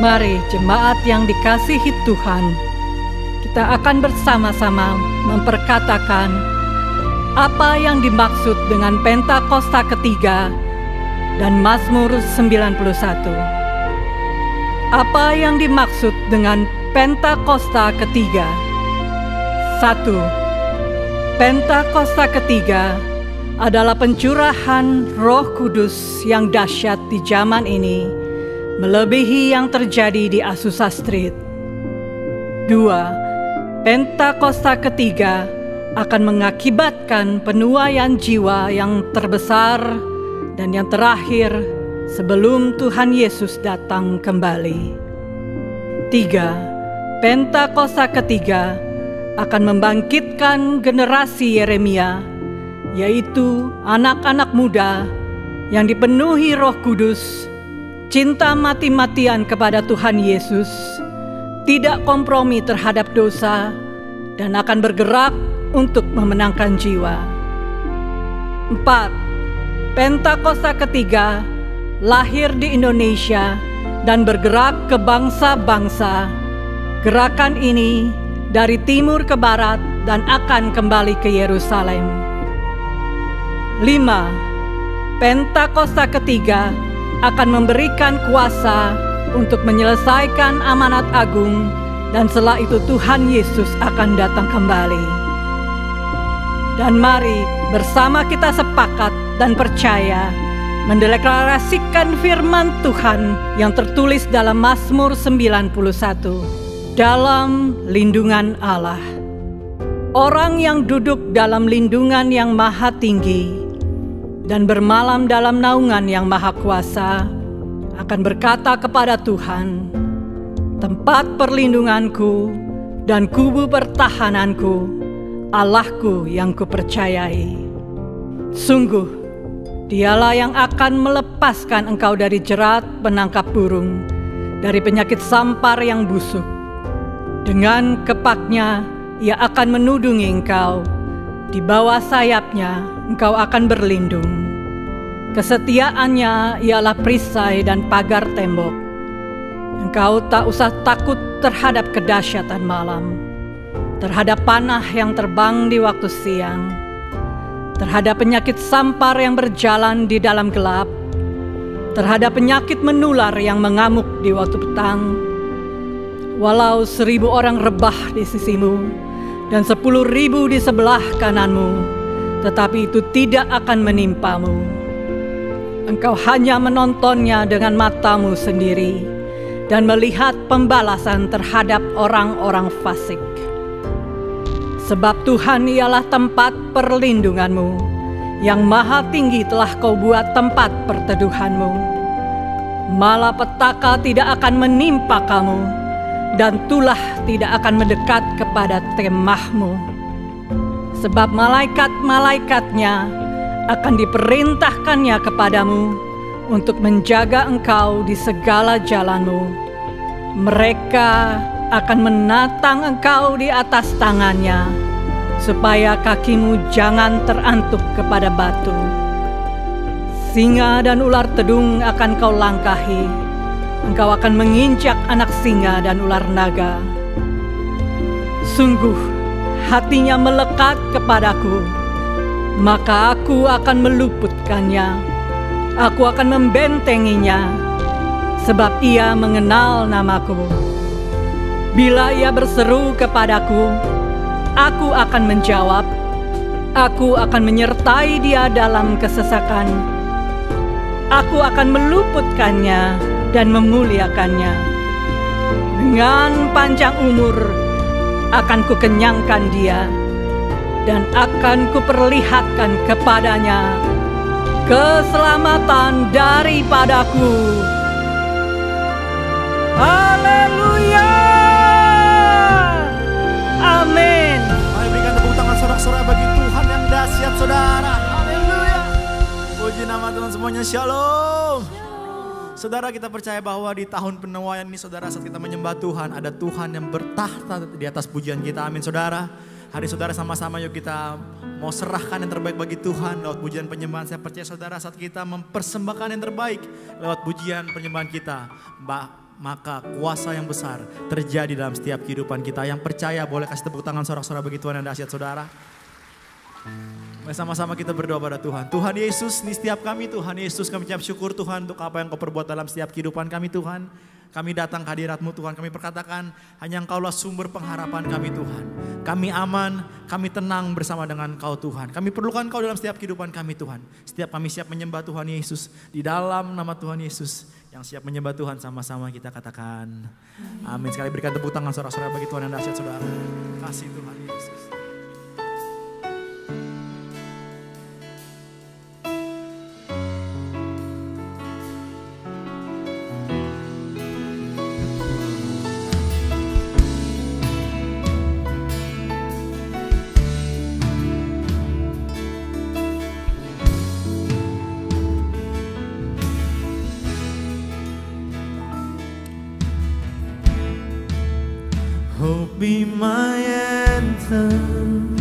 Mari jemaat yang dikasihi Tuhan, kita akan bersama-sama memperkatakan apa yang dimaksud dengan Pentakosta ketiga dan Mazmur 91. Apa yang dimaksud dengan Pentakosta ketiga? 1. Pentakosta ketiga adalah pencurahan Roh Kudus yang dahsyat di zaman ini, melebihi yang terjadi di Azusa Street. 2. Pentakosta ketiga akan mengakibatkan penuaian jiwa yang terbesar dan yang terakhir sebelum Tuhan Yesus datang kembali. 3. Pentakosta ketiga akan membangkitkan generasi Yeremia, yaitu anak-anak muda yang dipenuhi Roh Kudus, cinta mati-matian kepada Tuhan Yesus, tidak kompromi terhadap dosa, dan akan bergerak untuk memenangkan jiwa. 4. Pentakosta ketiga lahir di Indonesia dan bergerak ke bangsa-bangsa. Gerakan ini dari timur ke barat dan akan kembali ke Yerusalem. 5. Pentakosta ketiga akan memberikan kuasa untuk menyelesaikan amanat agung, dan setelah itu Tuhan Yesus akan datang kembali. Dan mari bersama kita sepakat dan percaya mendeklarasikan firman Tuhan yang tertulis dalam Mazmur 91. Dalam lindungan Allah. Orang yang duduk dalam lindungan yang maha tinggi dan bermalam dalam naungan yang maha kuasa akan berkata kepada Tuhan, tempat perlindunganku dan kubu pertahananku, Allahku yang kupercayai. Sungguh, Dialah yang akan melepaskan engkau dari jerat penangkap burung, dari penyakit sampar yang busuk. Dengan kepaknya Ia akan menudungi engkau, di bawah sayapnya engkau akan berlindung. Kesetiaannya ialah perisai dan pagar tembok. Engkau tak usah takut terhadap kedahsyatan malam, terhadap panah yang terbang di waktu siang, terhadap penyakit sampar yang berjalan di dalam gelap, terhadap penyakit menular yang mengamuk di waktu petang. Walau 1000 orang rebah di sisimu dan 10.000 di sebelah kananmu, tetapi itu tidak akan menimpamu. Engkau hanya menontonnya dengan matamu sendiri dan melihat pembalasan terhadap orang-orang fasik. Sebab Tuhan ialah tempat perlindunganmu, yang maha tinggi telah kau buat tempat perteduhanmu. Malapetaka tidak akan menimpa kamu, dan tulah tidak akan mendekat kepada kemahmu. Sebab malaikat-malaikatnya akan diperintahkannya kepadamu untuk menjaga engkau di segala jalanmu. Mereka akan menatang engkau di atas tangannya, supaya kakimu jangan terantuk kepada batu. Singa dan ular tedung akan kau langkahi. Engkau akan menginjak anak singa dan ular naga. Sungguh, hatinya melekat kepadaku, maka aku akan meluputkannya. Aku akan membentenginya, sebab ia mengenal namaku. Bila ia berseru kepadaku, aku akan menjawab. Aku akan menyertai dia dalam kesesakan. Aku akan meluputkannya dan memuliakannya. Dengan panjang umur akan kukenyangkan dia, dan akan kuperlihatkan kepadanya keselamatan daripadaku. Haleluya! Amin. Mari berikan tepuk tangan sorak-sorai bagi Tuhan yang dahsyat, saudara. Haleluya. Puji nama Tuhan semuanya. Shalom. Saudara, kita percaya bahwa di tahun penuaian ini, saudara, saat kita menyembah Tuhan, ada Tuhan yang bertahta di atas pujian kita. Amin, saudara. Hari saudara sama-sama yuk kita mau serahkan yang terbaik bagi Tuhan lewat pujian penyembahan. Saya percaya saudara, saat kita mempersembahkan yang terbaik lewat pujian penyembahan kita, maka kuasa yang besar terjadi dalam setiap kehidupan kita. Yang percaya boleh kasih tepuk tangan sorak-sorak bagi Tuhan yang dahsyat saudara. Sama-sama kita berdoa pada Tuhan. Tuhan Yesus, ini setiap kami Tuhan Yesus, kami ucap syukur Tuhan untuk apa yang Kau perbuat dalam setiap kehidupan kami Tuhan. Kami datang ke hadirat-Mu Tuhan, kami perkatakan hanya Engkaulah sumber pengharapan kami Tuhan. Kami aman, kami tenang bersama dengan Kau Tuhan. Kami perlukan Kau dalam setiap kehidupan kami Tuhan. Setiap kami siap menyembah Tuhan Yesus, di dalam nama Tuhan Yesus. Yang siap menyembah Tuhan sama-sama kita katakan amin. Sekali berikan tepuk tangan sorak-sorak bagi Tuhan yang dahsyat saudara. Kasih Tuhan Yesus. Hope be my anthem,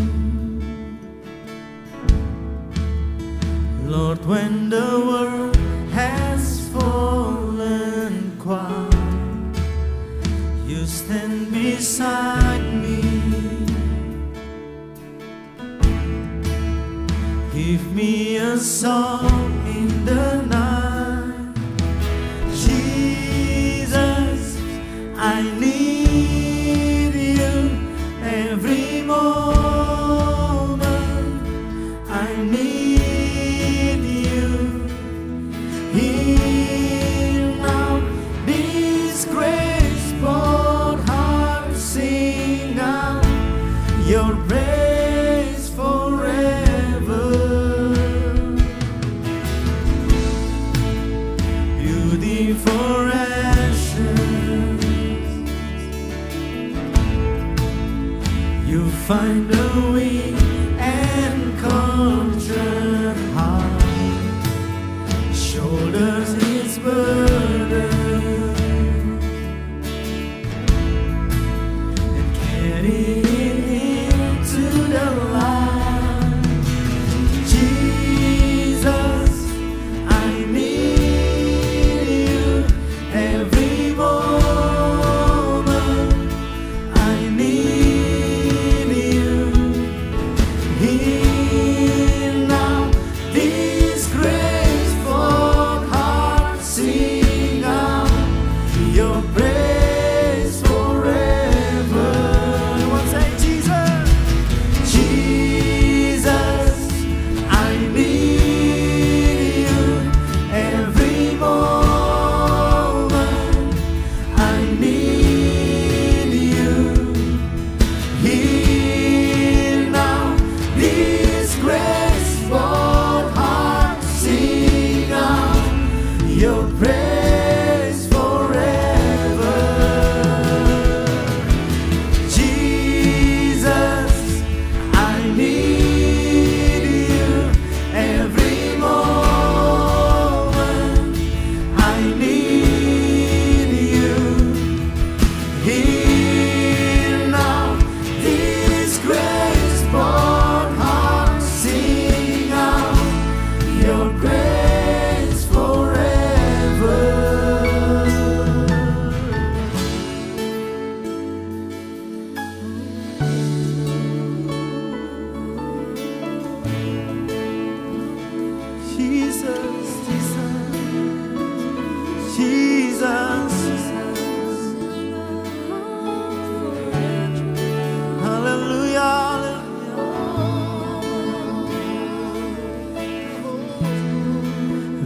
Lord, when the world has fallen quiet, you stand beside me. Give me a song in the night, Jesus, I need every moment, I need you. Hear now this graceful heart sing out your praise forever. Beautiful ashes, you find a way and contrite heart, shoulders its burden, and carry it into the light. Jesus, I need you every moment, I need.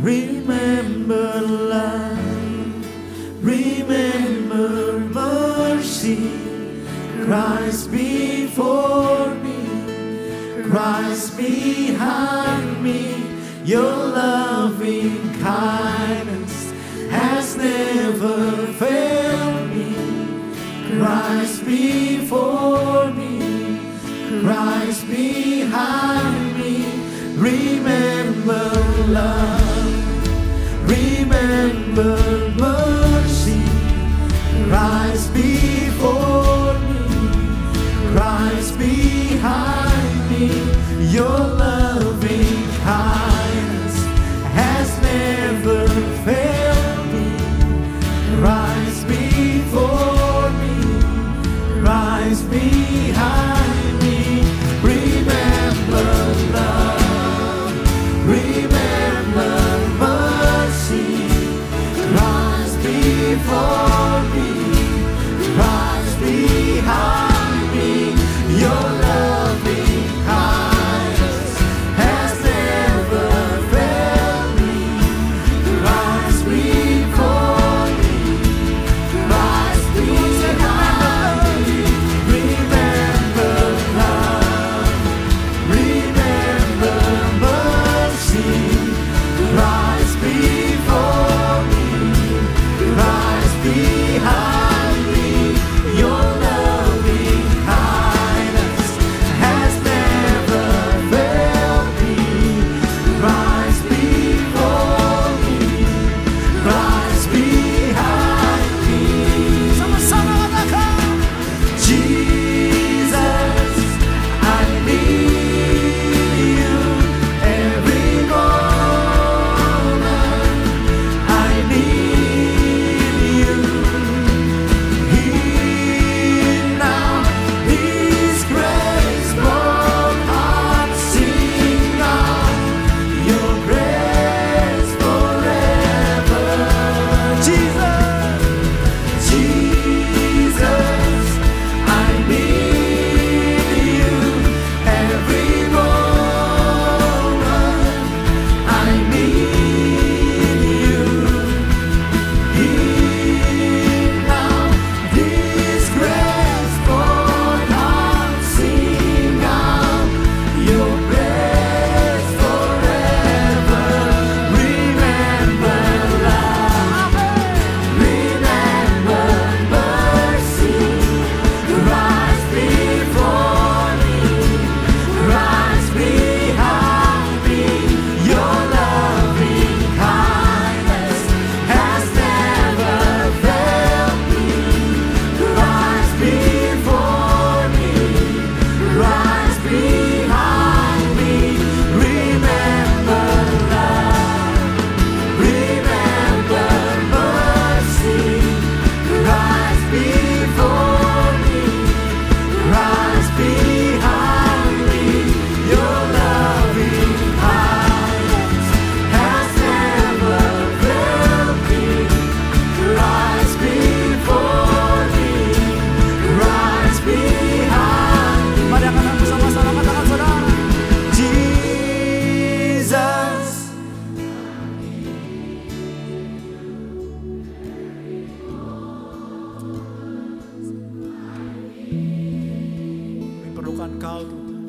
Remember life, remember mercy, Christ before me, Christ behind me, your loving kindness has never failed me, Christ before me, Christ behind me, remember love, remember mercy, Christ before me, Christ behind me, your loving kindness has never failed me, Christ memerlukan Kau Tuhan.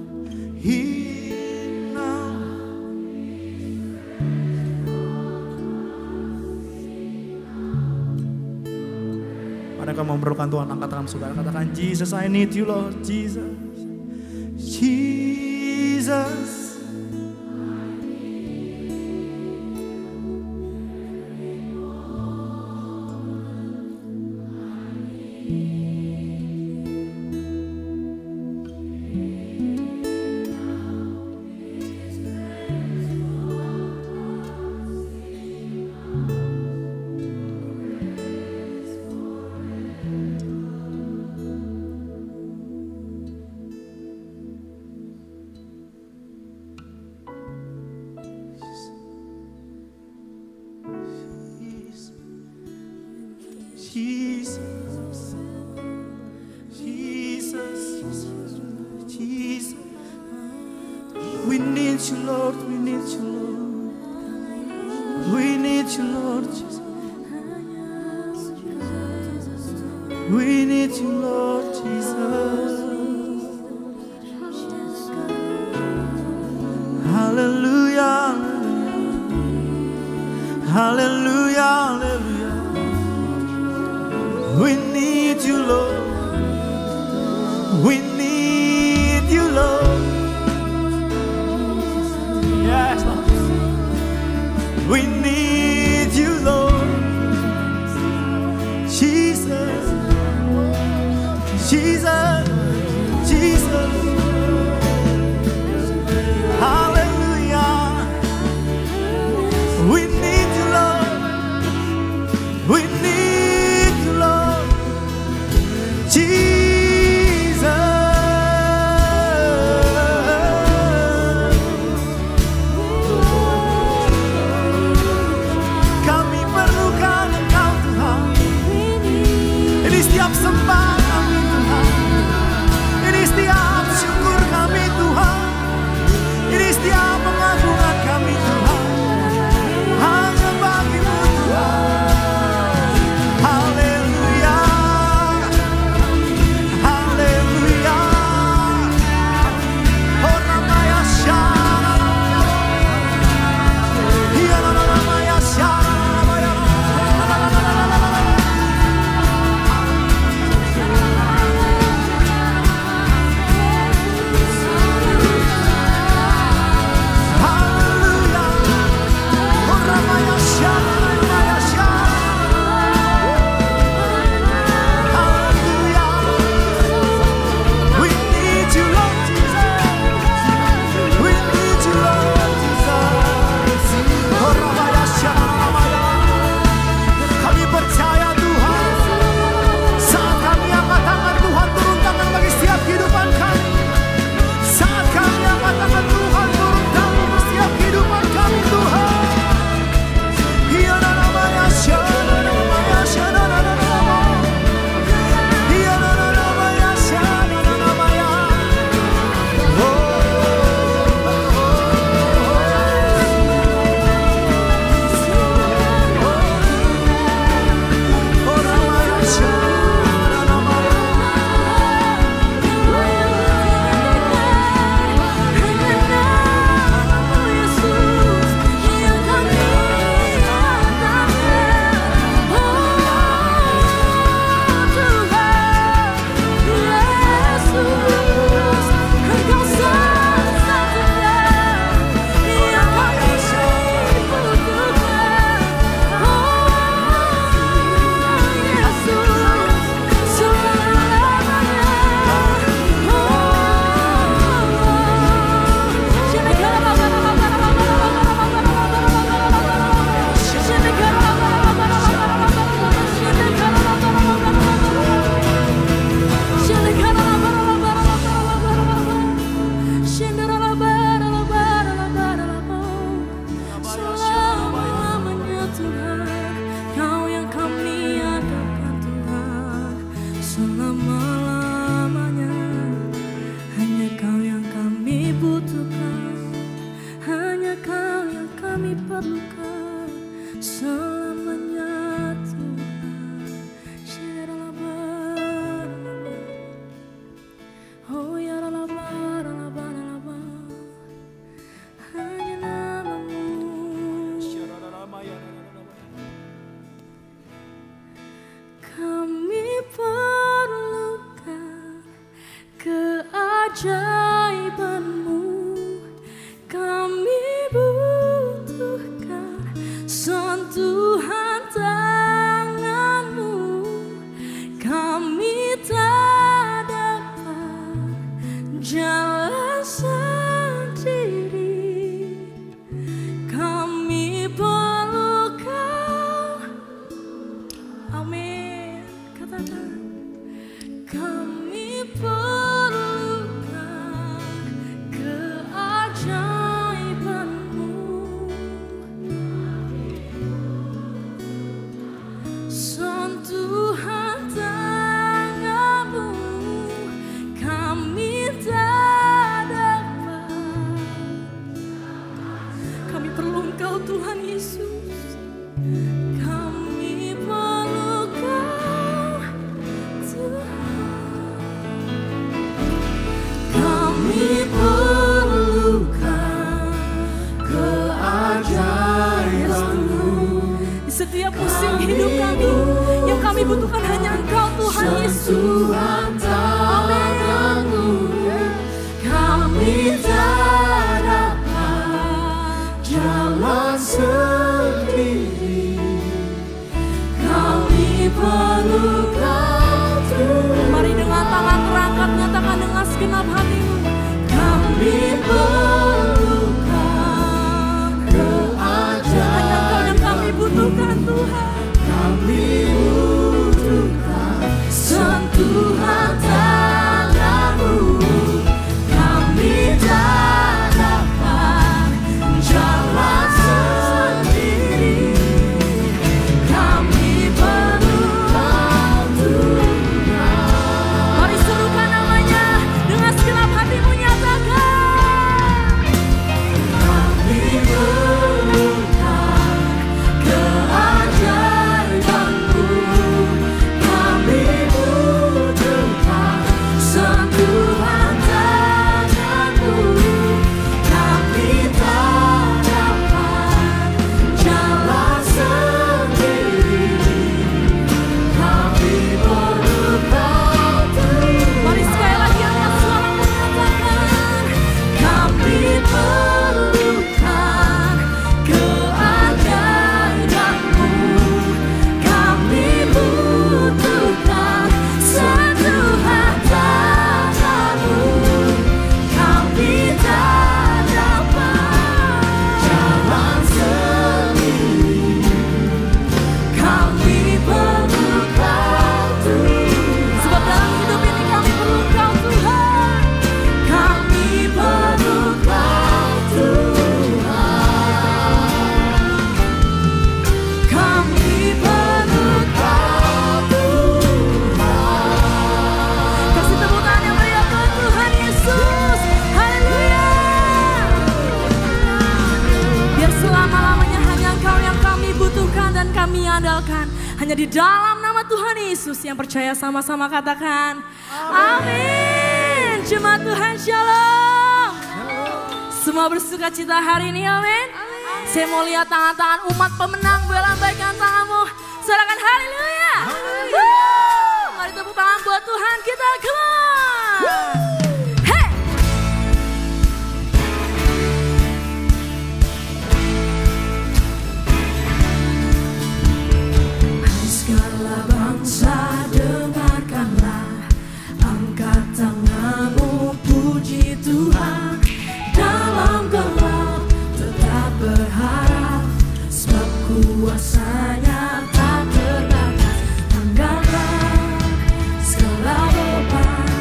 Mana kau memerlukan Tuhan, angkat tangan saudara, katakan Jesus, I need you Lord, Jesus, Jesus. Jesus, Jesus, Jesus, we need you, Lord, we need you, Lord, we need you, Lord, Jesus. We need you, Lord, Jesus. Hallelujah, hallelujah, hallelujah. We need you, Lord. We need you, Lord. Yes, Lord. We need you, Lord. Jesus, Jesus, Jesus. Hallelujah. We need you, Lord. We need you, Lord. Jesus, kami perlukan Engkau Tuhan. Ini setiap sembah kami Tuhan. keajaiban-Mu kami butuhkan sentuhan tangan-Mu, kami tak dapat jalan sendiri, kami perlu Kau. Amin. Katakan, kami perlukan keajaiban-Mu, sentuhan tangan-Mu, kami tak dapat. Kami perlu Engkau Tuhan Yesus, kami perlu Kau Tuhan. Kami perlukan keajaiban-Mu. Di setiap musim hidup kami, yang kami butuhkan hanya Engkau Tuhan Yesus. Tangan-Mu, kami tak dapat jalan sendiri, kami perlu Kau Tuhan. Mari dengan tangan terangkat nyatakan dengan segenap hatimu, kami perlukan keajaiban. Hanya Engkau yang kami butuhkan Tuhan. Kami butuhkan sentuhan tangan-Mu, kami tak dapat jalan sendiri, kami perlu Kau Tuhan. Mari serukan namanya dengan segenap hatimu, nyatakan, kami perlukan keajaiban-Mu, kami butuhkan sentuhan tangan-Mu, kami tak dapat jalan sendiri, kami perlu Kau Tuhan. Mari sekali lagi angkat suara menyatakan, kami perlukan keajaiban-Mu, kami butuhkan sentuhan tangan-Mu, kami tak dapat jalan sendiri, kami perlu Kau Tuhan. Sebab dalam hidup ini kami perlu Kau Tuhan, kami perlu Kau Tuhan, kami perlu Kau Tuhan. Kasih tepuk tangan yang meriah buat Tuhan Yesus. Haleluya. Biar selama-lamanya hanya Engkau yang kami butuhkan dan kami andalkan. Hanya di dalam nama Tuhan Yesus yang percaya sama-sama katakan amin. Jemaat Tuhan shalom. Semua bersuka cita hari ini, amin. Saya mau lihat tangan-tangan umat pemenang, boleh lambaikan tanganmu. Sorakan haleluya. Mari tepuk tangan buat Tuhan kita, come on. Hey. Hai segala bangsa, dengarkanlah, angkat tanganmu, puji Tuhan. Dalam gelap tetap berharap, sebab kuasa-Nya tak terbatas. Anggaplah segala beban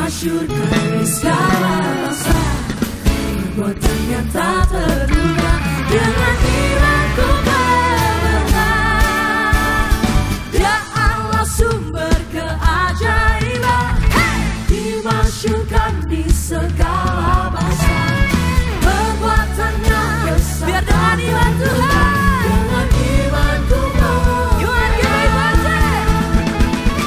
dimasyurkan di segala bangsa. Perbuatannya tak terduga, dengan imanku berbenah. Dia Allah sumber keajaiban, dimasyurkan di segala bangsa. Perbuatannya besar, biar dengan iman Tuhan, dengan imanku Tuhan kebebasan.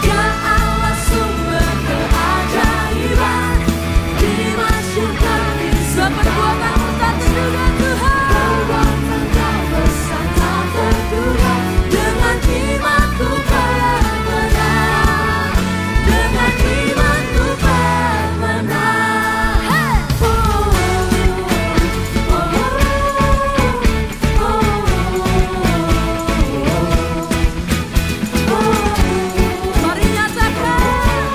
Dia Allah sumber keajaiban, dimasyurkan di perbuatanmu tak terduga Tuhan. Perbuatannya besar tak terduga, dengan imanku berbenah. Dengan imanku berbenah. Mari nyatakan,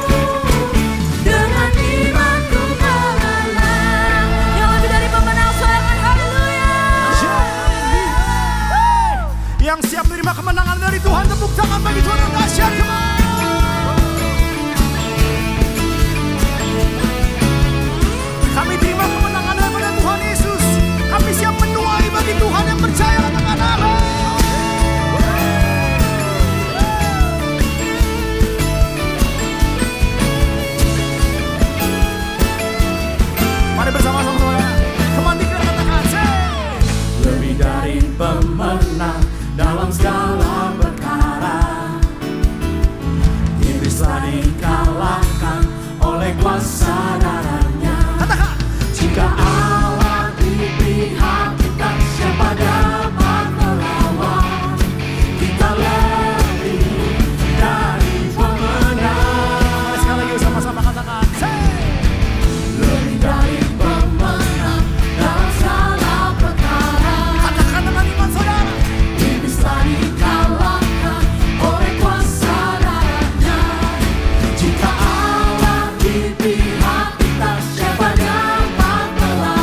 dengan imanku berbenah. Yang lebih dari pemenang, soalkan haleluya. Yang siap menerima kemenangan dari Tuhan, tepuk tangan bagi Tuhan yang dahsyat. Kami terima kemenangan daripada Tuhan Yesus. Kami siap menuai bagi Tuhan yang percaya katakan amin. Mari bersama-sama saudara. Kemandikan katakan lebih dari pemenang dalam segala perkara. Iblis telah dikalahkan oleh kuasa darahnya. Katakan, jika Allah di pihak kita, siapa dapat melawan? Kita lebih dari pemenang. Sekali lagi sama-sama katakan, lebih dari pemenang dalam segala perkara. Katakan dengan iman saudara. Iblis telah dikalahkan oleh kuasa darahnya. Jika Allah di pihak kita, siapa dapat melawan?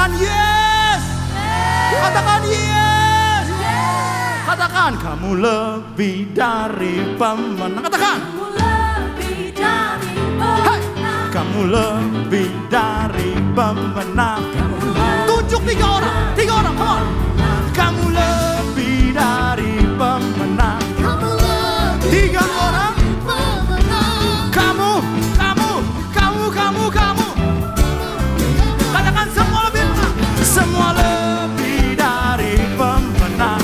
Katakan yes. Katakan yes. Katakan kamu lebih dari pemenang. Katakan. Kamu lebih dari pemenang. Hey. Kamu lebih dari pemenang. Tunjuk tiga orang, come on. Kamu lebih dari pemenang. Tiga orang. Kamu. Katakan semua lebih menang. Semua lebih dari pemenang.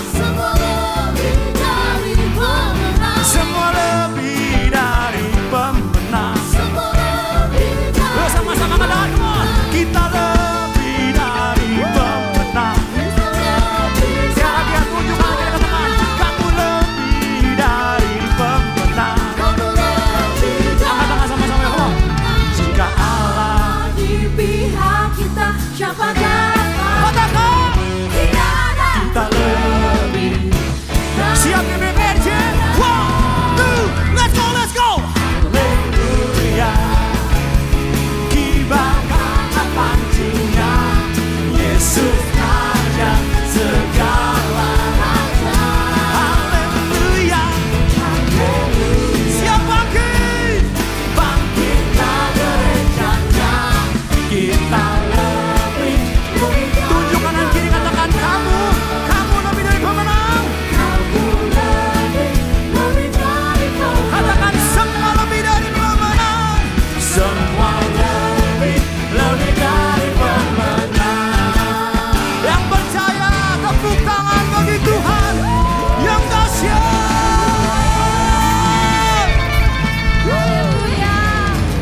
Semua lebih dari pemenang. Sama-sama katakan, come on. Kita lebih dari pemenang. Sekali lagi tunjukkan lagi teman. Kamu lebih dari pemenang. Angkat tangan sama-sama ya, come on. Jika Allah Di pihak kita siapa dapat? katakan Tidak ada. kita lebih. Siap GBPRJ. 1, 2, let's go. Haleluya. Kibarkan pancinya. Yesus raja segala raja. Haleluya. Siap bangkit. Bangkitlah gerejanya. Kita lebih. Tunjuk kanan kiri katakan kamu lebih dari pemenang. Katakan semua lebih dari pemenang. Semua lebih dari pemenang. Yang percaya tepuk tangan bagi Tuhan yang dahsyat. Haleluya.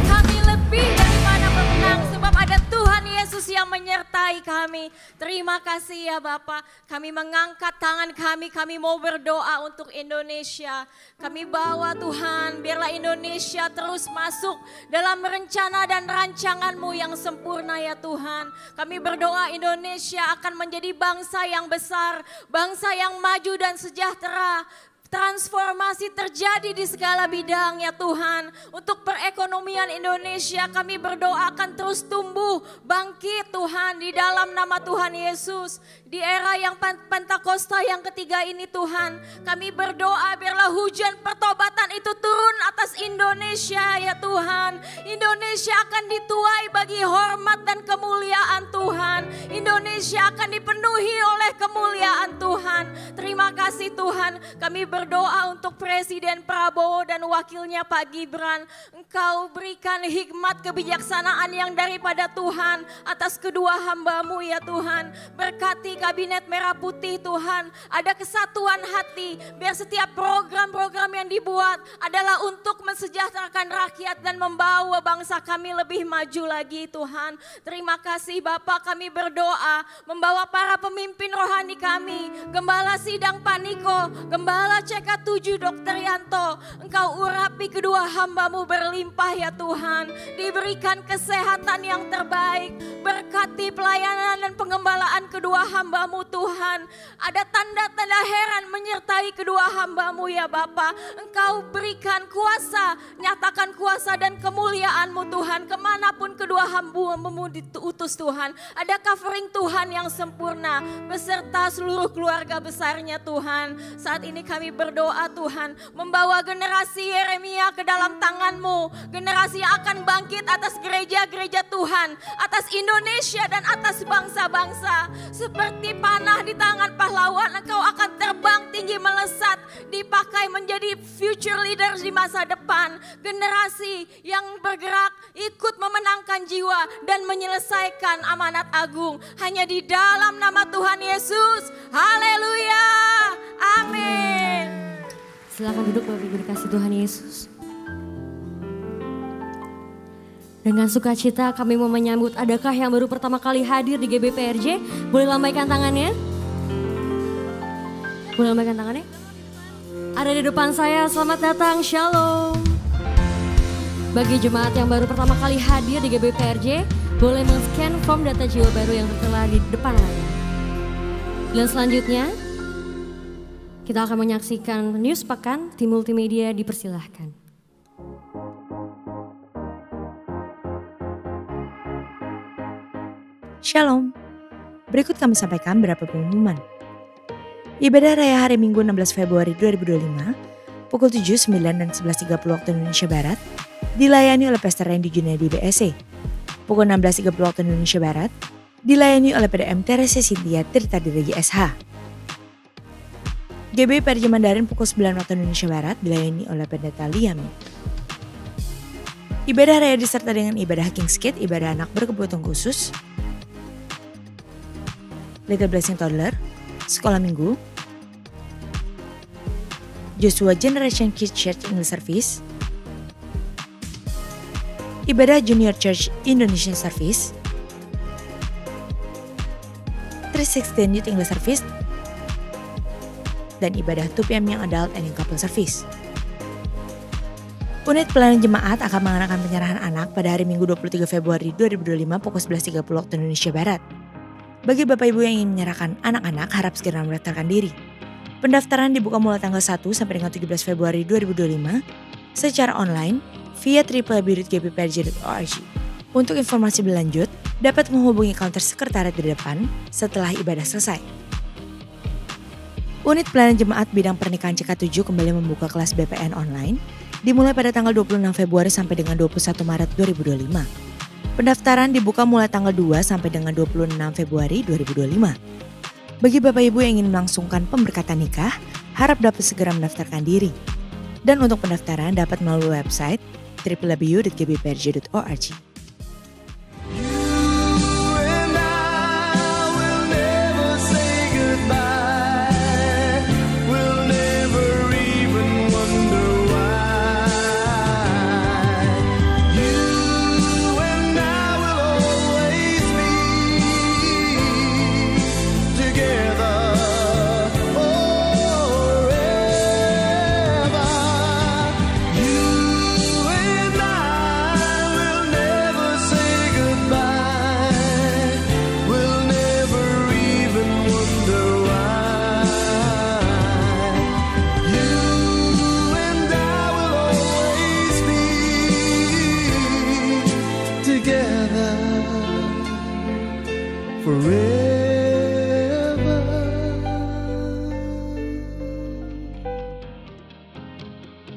Kami lebih daripada pemenang sebab ada Tuhan Yesus yang menyertai kami. Terima kasih ya Bapak. Kami mengangkat tangan kami mau berdoa untuk Indonesia. Kami bawa Tuhan, biarlah Indonesia terus masuk dalam rencana dan rancangan-Mu yang sempurna ya Tuhan. Kami berdoa Indonesia akan menjadi bangsa yang besar, bangsa yang maju dan sejahtera. Transformasi terjadi di segala bidang ya Tuhan. Untuk perekonomian Indonesia kami berdoa akan terus tumbuh, bangkit Tuhan di dalam nama Tuhan Yesus. Di era yang Pentakosta yang ketiga ini Tuhan, kami berdoa biarlah hujan pertobatan itu turun atas Indonesia ya Tuhan. Indonesia akan dituai bagi hormat dan kemuliaan Tuhan. Indonesia akan dipenuhi oleh kemuliaan Tuhan. Terima kasih Tuhan. Kami berdoa untuk Presiden Prabowo dan wakilnya Pak Gibran. Engkau berikan hikmat kebijaksanaan yang daripada Tuhan atas kedua hamba-Mu ya Tuhan. Berkati Kabinet Merah Putih Tuhan. Ada kesatuan hati. Biar setiap program-program yang dibuat adalah untuk mensejahterakan rakyat dan membawa bangsa kami lebih maju lagi Tuhan. Terima kasih Bapak, kami berdoa membawa para pemimpin rohani kami. Gembala Sidang Paniko, Gembala CK7 Dr. Yanto, Engkau urapi kedua hamba-Mu berlimpah ya Tuhan. Diberikan kesehatan yang terbaik. Berkati pelayanan dan pengembalaan kedua hamba-Mu Tuhan. Ada tanda-tanda heran menyertai kedua hamba-Mu ya Bapa. Engkau berikan kuasa, nyatakan kuasa dan kemuliaan-Mu Tuhan. Kemanapun kedua hamba-Mu diutus Tuhan. Ada covering Tuhan yang sempurna beserta seluruh keluarga besarnya Tuhan. Saat ini kami berdoa Tuhan, membawa generasi Yeremia ke dalam tangan-Mu. Generasi yang akan bangkit atas gereja-gereja Tuhan, atas Indonesia dan atas bangsa-bangsa. Seperti panah di tangan pahlawan, Engkau akan terbang tinggi melesat, dipakai menjadi future leaders di masa depan. Generasi yang bergerak ikut memenangkan jiwa dan menyelesaikan amanat agung. Hanya di dalam nama Tuhan Yesus. Haleluya. Amin. Silakan duduk Bapak Ibu dikasih Tuhan Yesus. Dengan sukacita kami mau menyambut, adakah yang baru pertama kali hadir di GBPRJ? Boleh lambaikan tangannya? Boleh lambaikan tangannya? Ada di depan saya, selamat datang, shalom. Bagi jemaat yang baru pertama kali hadir di GBPRJ, boleh men-scan form data jiwa baru yang tertera di depan layar. Dan selanjutnya, kita akan menyaksikan News Pekan, tim multimedia dipersilahkan. Shalom, Berikut kami sampaikan beberapa pengumuman. Ibadah Raya hari Minggu 16 Februari 2025, pukul 7, 9, dan 11.30 waktu Indonesia Barat, dilayani oleh Pastor Randy Junedi BSC. Pukul 16.30 waktu Indonesia Barat, dilayani oleh PDM Teresa Cynthia Tirta Diregi SH. GBI PRJ Mandarin pukul 9 waktu Indonesia Barat, dilayani oleh Pendeta Liami. Ibadah Raya disertai dengan ibadah King's Kids, ibadah anak berkebutuhan khusus, Little Blessing Toddler, Sekolah Minggu, Joshua Generation Kids Church English Service, ibadah Junior Church Indonesian Service, 316 Youth English Service, dan ibadah 2 PM yang Adult and Couple Service. Unit pelayanan jemaat akan mengadakan penyerahan anak pada hari Minggu 23 Februari 2025 pukul 11.30 waktu Indonesia Barat. Bagi Bapak Ibu yang ingin menyerahkan anak-anak, harap segera mendaftarkan diri. Pendaftaran dibuka mulai tanggal 1 sampai dengan 17 Februari 2025 secara online via www.gbprj.org. Untuk informasi lebih lanjut, dapat menghubungi counter sekretariat di depan setelah ibadah selesai. Unit pelayanan jemaat bidang pernikahan CK7 kembali membuka kelas BPN online dimulai pada tanggal 26 Februari sampai dengan 21 Maret 2025. Pendaftaran dibuka mulai tanggal 2 sampai dengan 26 Februari 2025. Bagi Bapak Ibu yang ingin melangsungkan pemberkatan nikah, harap dapat segera mendaftarkan diri. Dan untuk pendaftaran dapat melalui website www.gbprj.org.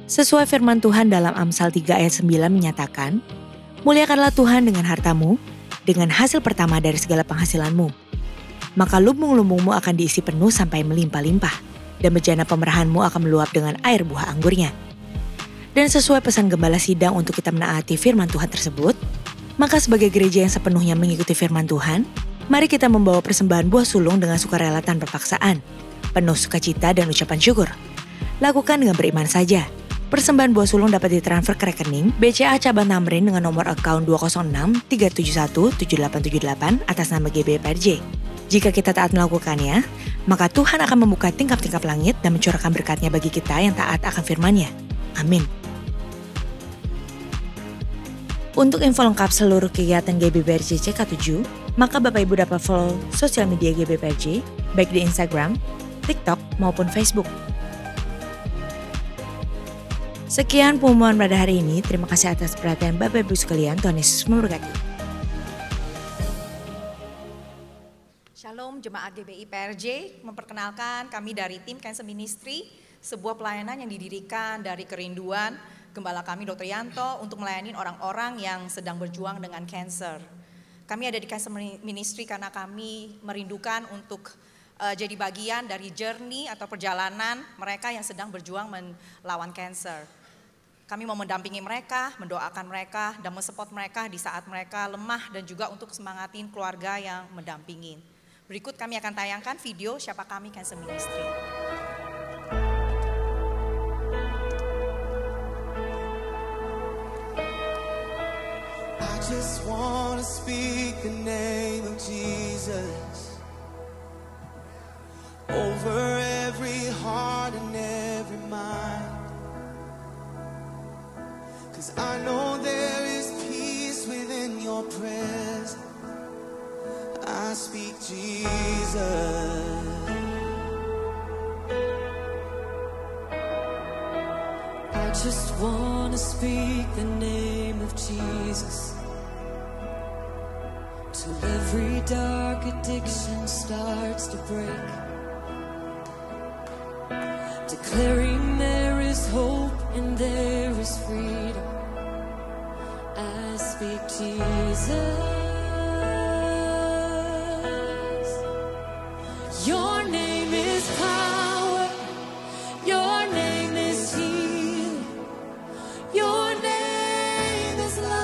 Sesuai firman Tuhan dalam Amsal 3 ayat 9 menyatakan, muliakanlah Tuhan dengan hartamu, dengan hasil pertama dari segala penghasilanmu. Maka lumbung-lumbungmu akan diisi penuh sampai melimpah-limpah, dan bejana pemerahanmu akan meluap dengan air buah anggurnya. Dan sesuai pesan Gembala Sidang untuk kita menaati firman Tuhan tersebut, maka sebagai gereja yang sepenuhnya mengikuti firman Tuhan, mari kita membawa persembahan buah sulung dengan sukarela tanpa paksaan, penuh sukacita dan ucapan syukur. Lakukan dengan beriman saja. Persembahan buah sulung dapat ditransfer ke rekening BCA Cabang Tamrin dengan nomor account 206-371-7878 atas nama GBI PRJ. Jika kita taat melakukannya, maka Tuhan akan membuka tingkap-tingkap langit dan mencurahkan berkatnya bagi kita yang taat akan firman-Nya. Amin. Untuk info lengkap seluruh kegiatan GBI PRJ CK7, maka Bapak Ibu dapat follow sosial media GBI PRJ, baik di Instagram, TikTok, maupun Facebook. Sekian pengumuman pada hari ini. Terima kasih atas perhatian Bapak Ibu sekalian. Tuhan Yesus memberkati. Shalom Jemaat GBI PRJ, memperkenalkan kami dari tim Cancer Ministry, sebuah pelayanan yang didirikan dari kerinduan Gembala kami Dr. Yanto untuk melayani orang-orang yang sedang berjuang dengan kanker. Kami ada di Cancer Ministry karena kami merindukan untuk jadi bagian dari journey atau perjalanan mereka yang sedang berjuang melawan kanker. Kami mau mendampingi mereka, mendoakan mereka, dan mensupport mereka di saat mereka lemah dan juga untuk semangatin keluarga yang mendampingin. Berikut kami akan tayangkan video Siapa Kami Cancer Ministry. I just wanna speak the name of Jesus over every heart and every mind. 'Cause I know there is peace within your presence. I speak Jesus. I just wanna speak the name of Jesus to till every dark addiction starts to break. Declaring there is hope and there is freedom. I speak Jesus. Your name is power. Your name is healing. Your name is life.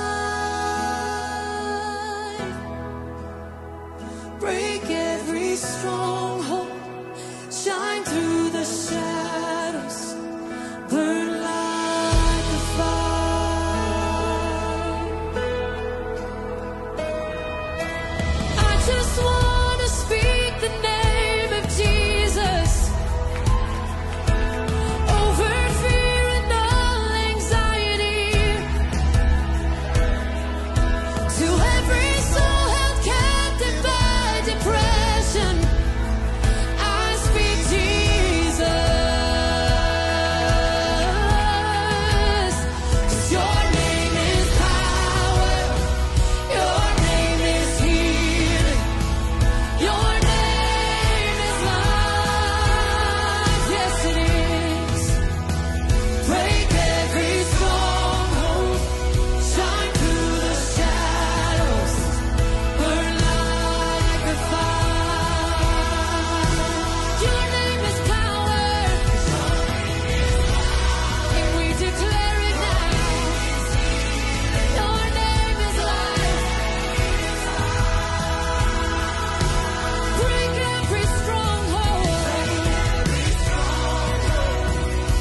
Break every stronghold. Shine through the shadows. Burn like a fire. I just want to speak the name of Jesus over fear and all anxiety. To every soul held captive by depression, I speak Jesus. 'Cause your name is power. Your name is healing. Your name is life. Yes, it is. Break every stronghold. Shine through the shadows. Burn like a fire. Your name is power. And we declare it now. Your name is life. Break every stronghold.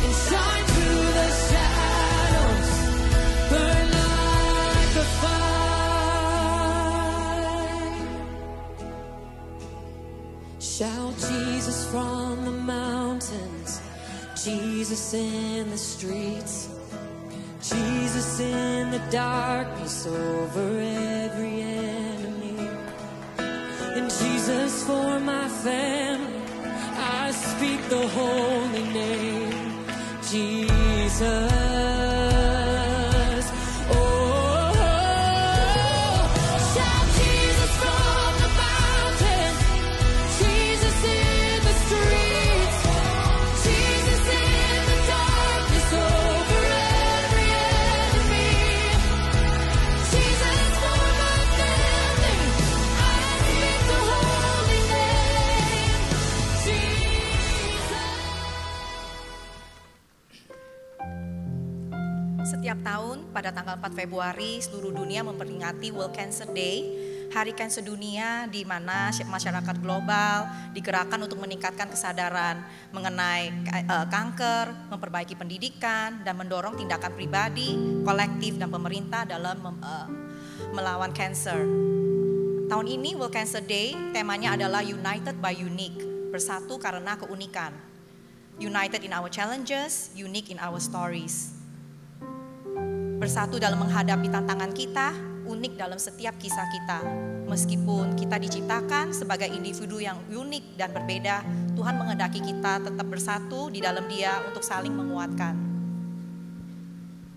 And shine through the shadows. Burn like a fire. Shout Jesus from the mountains. Jesus in the streets. Jesus in the darkness over every enemy. And Jesus for my family, I speak the holy name, Jesus. Oh, shout Jesus from the mountain, Jesus in the streets, Jesus in the darkness over every enemy. Jesus for my family, I speak the holy name, Jesus. Setiap tahun pada tanggal 4 Februari seluruh dunia memperingati World Cancer Day, Hari Kanker Dunia, di mana masyarakat global digerakkan untuk meningkatkan kesadaran mengenai kanker, memperbaiki pendidikan, dan mendorong tindakan pribadi, kolektif, dan pemerintah dalam melawan kanker. Tahun ini World Cancer Day temanya adalah United by Unique, bersatu karena keunikan. United in our challenges, unique in our stories. Bersatu dalam menghadapi tantangan kita, unik dalam setiap kisah kita. Meskipun kita diciptakan sebagai individu yang unik dan berbeda, Tuhan menghendaki kita tetap bersatu di dalam Dia untuk saling menguatkan.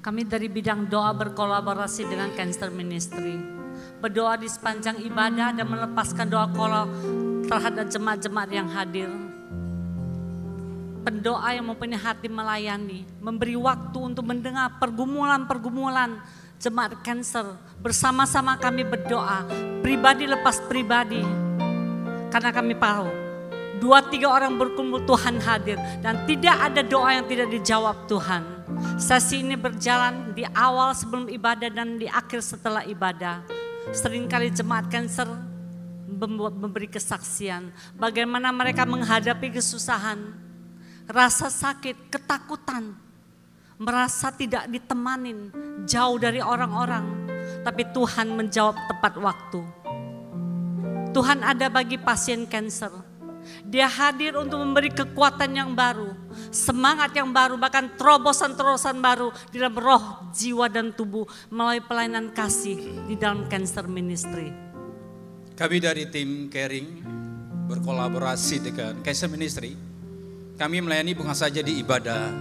Kami dari bidang doa berkolaborasi dengan Cancer Ministry. Berdoa di sepanjang ibadah dan melepaskan doa kolak terhadap jemaat-jemaat yang hadir. Pendoa yang mempunyai hati melayani, memberi waktu untuk mendengar pergumulan-pergumulan jemaat cancer. Bersama-sama kami berdoa, pribadi lepas pribadi. Karena kami tahu, 2-3 orang berkumpul Tuhan hadir. Dan tidak ada doa yang tidak dijawab Tuhan. Sesi ini berjalan di awal sebelum ibadah dan di akhir setelah ibadah. Seringkali jemaat cancer memberi kesaksian. Bagaimana mereka menghadapi kesusahan. Rasa sakit, ketakutan, merasa tidak ditemanin, jauh dari orang-orang. Tapi Tuhan menjawab tepat waktu. Tuhan ada bagi pasien kanker. Dia hadir untuk memberi kekuatan yang baru, semangat yang baru, bahkan terobosan-terobosan baru di dalam roh, jiwa, dan tubuh melalui pelayanan kasih di dalam Cancer Ministry. Kami dari tim Caring berkolaborasi dengan Cancer Ministry. Kami melayani bukan saja di ibadah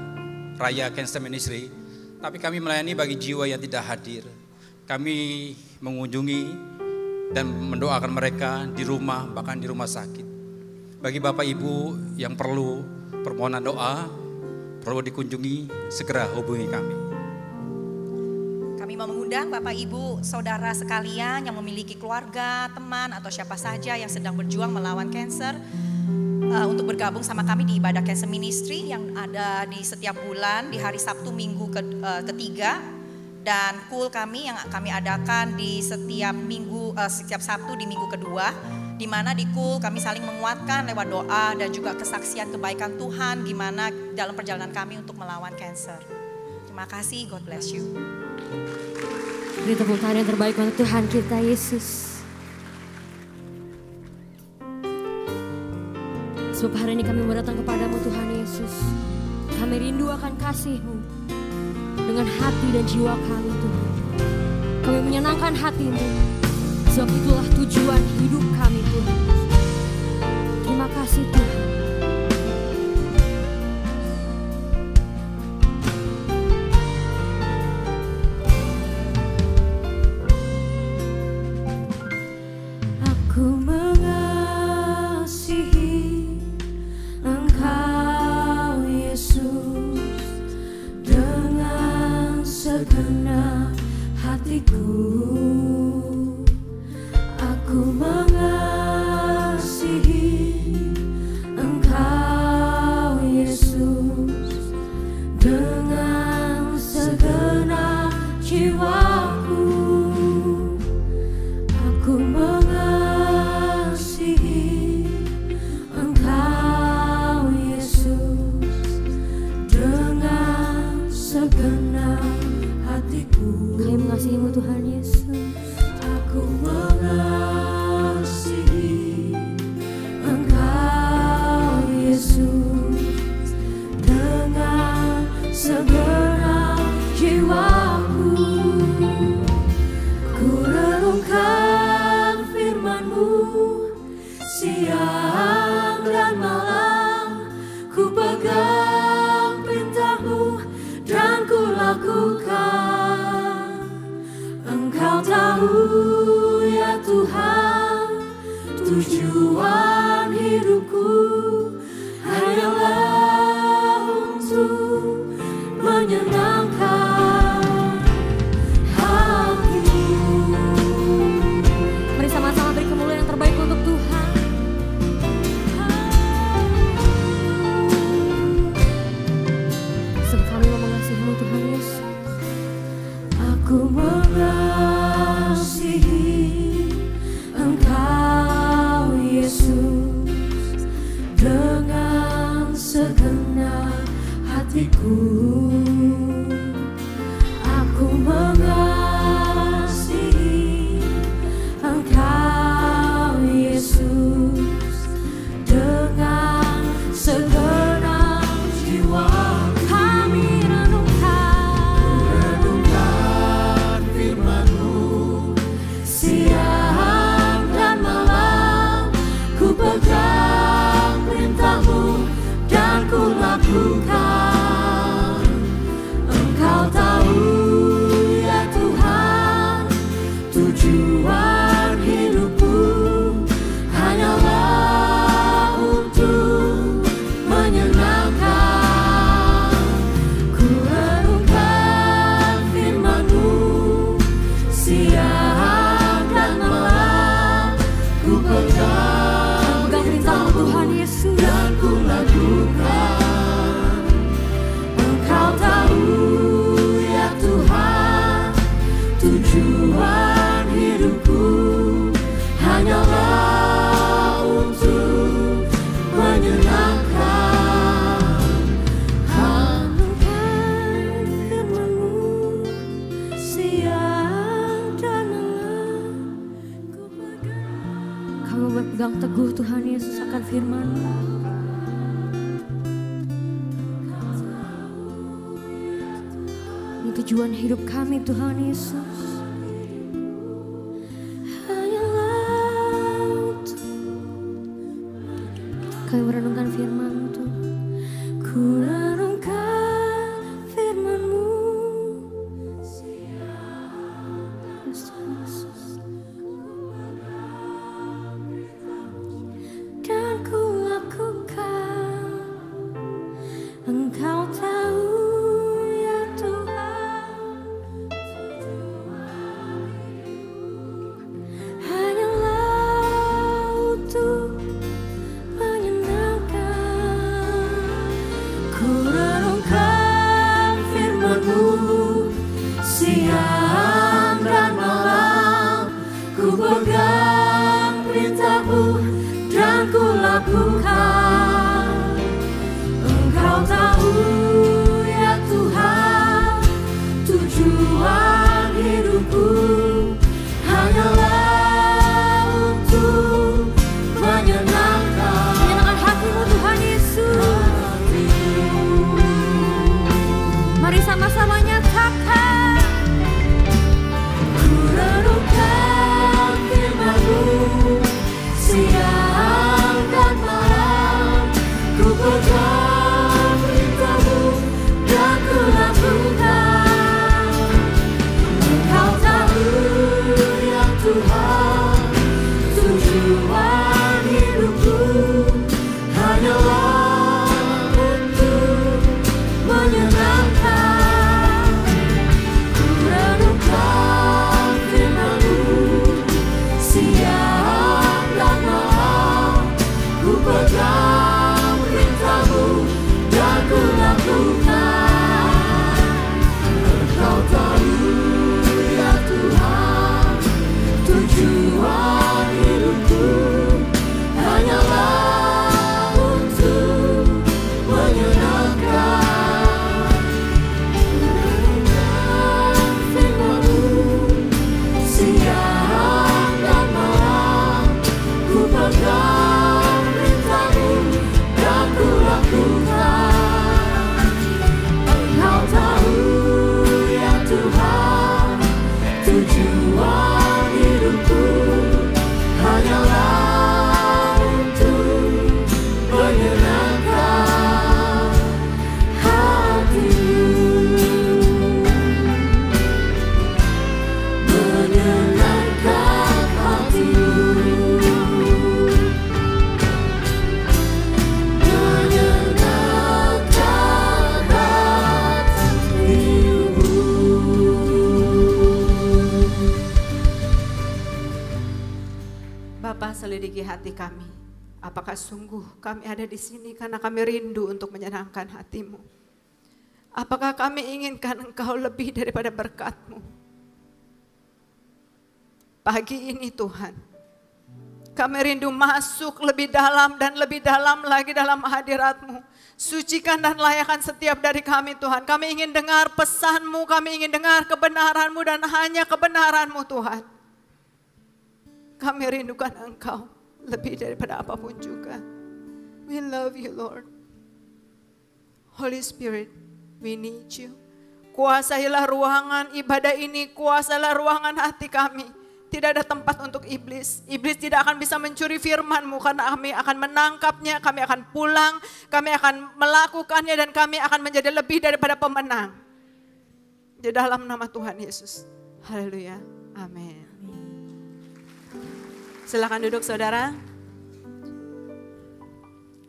raya Cancer Ministry, tapi kami melayani bagi jiwa yang tidak hadir. Kami mengunjungi dan mendoakan mereka di rumah, bahkan di rumah sakit. Bagi Bapak Ibu yang perlu permohonan doa, perlu dikunjungi, segera hubungi kami. Kami mau mengundang Bapak Ibu, Saudara sekalian yang memiliki keluarga, teman atau siapa saja yang sedang berjuang melawan kanker untuk bergabung sama kami di ibadah Cancer Ministry yang ada di setiap bulan di hari Sabtu Minggu ketiga, dan KUL kami yang kami adakan di setiap Sabtu di minggu kedua, di mana di KUL kami saling menguatkan lewat doa dan juga kesaksian kebaikan Tuhan gimana dalam perjalanan kami untuk melawan kanker. Terima kasih, God bless you. Beri tepuk tangan yang terbaik untuk Tuhan kita Yesus. Sebab hari ini kami mau datang kepadamu Tuhan Yesus. Kami rindu akan kasih-Mu dengan hati dan jiwa kami Tuhan. Kami menyenangkan hati-Mu, sebab itulah tujuan hidup kami Tuhan. Terima kasih Tuhan. Aku mengasihi Engkau Yesus dengan segenap hatiku. Aku mengasihi Engkau Yesus dengan segenap jiwaku. Aku mengasihi Engkau Yesus dengan segenap hatiku. Kami mengasihi-Mu Tuhan Yesus. Aku mengasihi Engkau Yesus dengan segenap jiwaku. Ku renungkan firman-Mu siang dan malam, ku pegang perintah-Mu dan ku lakukan. Engkau tahu ya Tuhan, tujuan hidupku hanyalah untuk menyenangkan hati-Mu. Mari sama-sama beri kemuliaan yang terbaik untuk Tuhan. Sebab kami mau mengasihi-Mu Tuhan Yesus. Aku mengasihi Engkau Yesus dengan segenap hatiku. Aku mengasihi Engkau Yesus dengan segenap jiwa. Kami renungkan firman-Mu siang dan malam, ku pegang perintah-Mu dan ku lakukan. Engkau tahu ya Tuhan, tujuan hidupku hanyalah untuk menyenangkan. Ku renungkan firman-Mu siang dan malam, ku pegang perintah Tuhan Yesus dan ku lakukan. Engkau tahu ya Tuhan, tujuan hidupku hanyalah untuk menyenangkan. Renungkan firman-Mu siang dan malam, ku pegang. Kami berpegang teguh Tuhan Yesus akan firman-Mu. Ini tujuan hidup kami Tuhan Yesus. Hanyalah untuk Kami merenungkan firman-Mu Tuhan. ku renungkan firman-Mu Yesus. lakukan. Engkau tahu ya Tuhan, tujuan hidupku hanyalah untuk menyenangkan hatimu Tuhan Yesus. Mari sama-sama nyatakan. Ku renungkan firman-Mu siang dan malam, ku pegang perintah-Mu dan ku lakukan. Engkau tahu ya Tuhan, tujuan hidupku hanyalah untuk menyenangkan. Ku renungkan firman-Mu siang dan malam, ku pegang perintah-Mu dan ku lakukan. Engkau tahu ya Tuhan, tujuan hidupku hanyalah untuk menyenangkan. Renungkan firman-Mu siang dan malam, ku pegang perintah-Mu dan ku lakukan. Engkau tahu ya Tuhan, tujuan hidupku hanyalah untuk menyenangkan hati-Mu. Menyenangkan hati-Mu. Menyenangkan hati-Mu. Bapa, selidiki hati kami. Apakah sungguh kami ada di sini karena kami rindu untuk menyenangkan hati-Mu? Apakah kami inginkan Engkau lebih daripada berkat-Mu? Pagi ini Tuhan, kami rindu masuk lebih dalam dan lebih dalam lagi dalam hadirat-Mu. Sucikan dan layakan setiap dari kami Tuhan. Kami ingin dengar pesan-Mu, kami ingin dengar kebenaran-Mu dan hanya kebenaran-Mu Tuhan. Kami rindukan Engkau lebih daripada apapun juga. We love you Lord. Holy Spirit, we need you. Kuasailah ruangan ibadah ini, kuasailah ruangan hati kami. Tidak ada tempat untuk iblis. Iblis tidak akan bisa mencuri firman-Mu karena kami akan menangkapnya, kami akan pulang, kami akan melakukannya dan kami akan menjadi lebih daripada pemenang. Di dalam nama Tuhan Yesus. Haleluya. Amin. Silakan duduk saudara.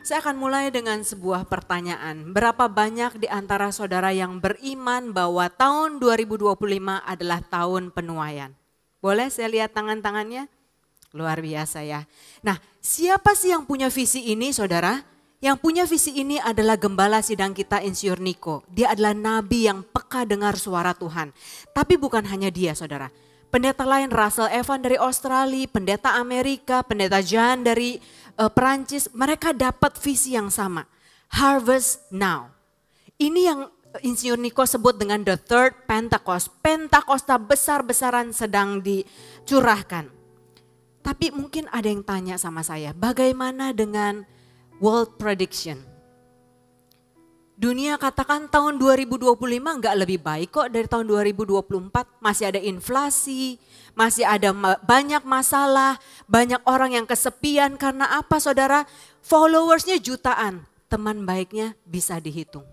Saya akan mulai dengan sebuah pertanyaan. Berapa banyak di antara saudara yang beriman bahwa tahun 2025 adalah tahun penuaian? Boleh saya lihat tangan-tangannya? Luar biasa ya. Nah, siapa sih yang punya visi ini saudara? Yang punya visi ini adalah gembala sidang kita Insinyur Niko. Dia adalah nabi yang peka dengar suara Tuhan. Tapi bukan hanya dia saudara. Pendeta lain Russell Evan dari Australia, pendeta Amerika, pendeta Jan dari Perancis, mereka dapat visi yang sama. Harvest now. Ini yang Insinyur Niko sebut dengan the third Pentecost. Pentakosta besar-besaran sedang dicurahkan. Tapi mungkin ada yang tanya sama saya, bagaimana dengan world prediction? Dunia katakan tahun 2025 enggak lebih baik kok dari tahun 2024. Masih ada inflasi, masih ada banyak masalah, banyak orang yang kesepian. Karena apa saudara? Followersnya jutaan, teman baiknya bisa dihitung.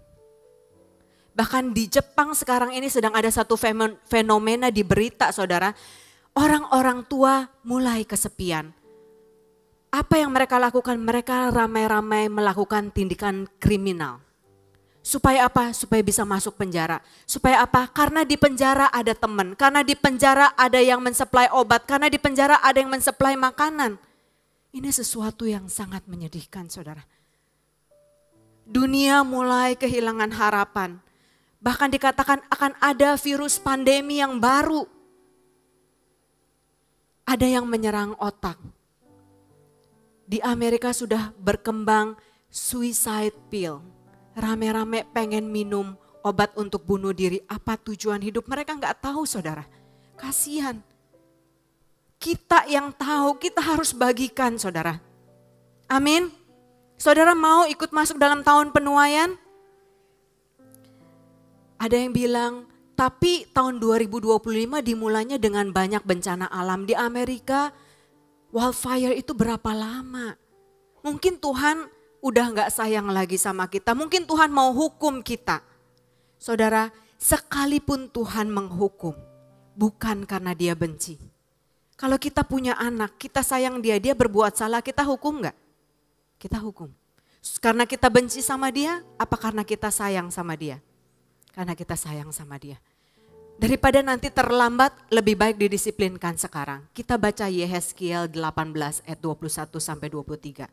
Bahkan di Jepang sekarang ini sedang ada satu fenomena di berita saudara. Orang-orang tua mulai kesepian. Apa yang mereka lakukan? Mereka ramai-ramai melakukan tindakan kriminal. Supaya apa? Supaya bisa masuk penjara. Supaya apa? Karena di penjara ada teman. Karena di penjara ada yang mensuplai obat. Karena di penjara ada yang mensuplai makanan. Ini sesuatu yang sangat menyedihkan saudara. Dunia mulai kehilangan harapan. Bahkan dikatakan akan ada virus pandemi yang baru. Ada yang menyerang otak. Di Amerika sudah berkembang suicide pill. Rame-rame pengen minum obat untuk bunuh diri. Apa tujuan hidup? Mereka nggak tahu saudara. Kasihan. Kita yang tahu, kita harus bagikan saudara. Amin. Saudara mau ikut masuk dalam tahun penuaian? Ada yang bilang, tapi tahun 2025 dimulainya dengan banyak bencana alam. Di Amerika wildfire itu berapa lama? Mungkin Tuhan udah gak sayang lagi sama kita. Mungkin Tuhan mau hukum kita. Saudara, sekalipun Tuhan menghukum, bukan karena dia benci. Kalau kita punya anak, kita sayang dia berbuat salah, kita hukum gak? Kita hukum. Karena kita benci sama dia, apa karena kita sayang sama dia? Karena kita sayang sama dia. Daripada nanti terlambat, lebih baik didisiplinkan sekarang. Kita baca Yehezkiel 18 ayat 21 sampai 23.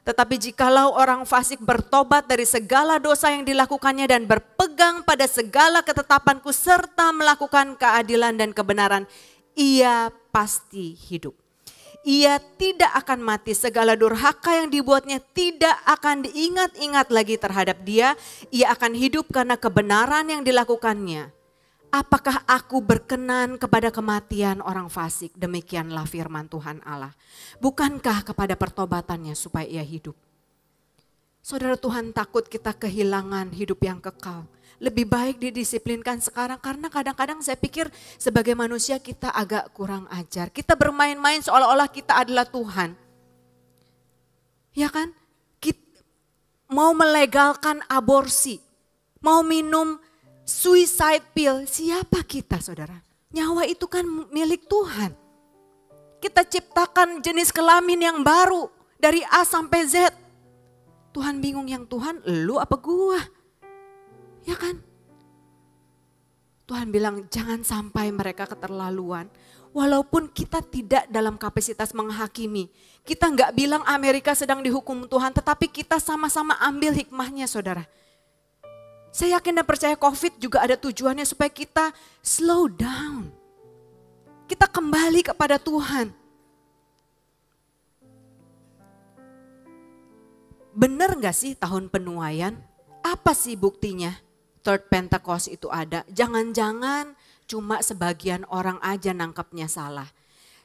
Tetapi jikalau orang fasik bertobat dari segala dosa yang dilakukannya dan berpegang pada segala ketetapanku serta melakukan keadilan dan kebenaran, ia pasti hidup. Ia tidak akan mati, segala durhaka yang dibuatnya tidak akan diingat-ingat lagi terhadap dia. Ia akan hidup karena kebenaran yang dilakukannya. Apakah aku berkenan kepada kematian orang fasik? Demikianlah firman Tuhan Allah. Bukankah kepada pertobatannya supaya ia hidup? Saudara, Tuhan takut kita kehilangan hidup yang kekal. Lebih baik didisiplinkan sekarang karena kadang-kadang saya pikir sebagai manusia kita agak kurang ajar. Kita bermain-main seolah-olah kita adalah Tuhan. Ya kan? Mau melegalkan aborsi, mau minum suicide pill, siapa kita saudara? Nyawa itu kan milik Tuhan. Kita ciptakan jenis kelamin yang baru dari A sampai Z. Tuhan bingung, yang Tuhan lu apa gua? Ya kan? Tuhan bilang jangan sampai mereka keterlaluan. Walaupun kita tidak dalam kapasitas menghakimi. Kita nggak bilang Amerika sedang dihukum Tuhan, tetapi kita sama-sama ambil hikmahnya saudara. Saya yakin dan percaya COVID juga ada tujuannya supaya kita slow down. Kita kembali kepada Tuhan. Benar gak sih tahun penuaian? Apa sih buktinya? Third Pentecost itu ada. Jangan-jangan cuma sebagian orang aja nangkapnya salah.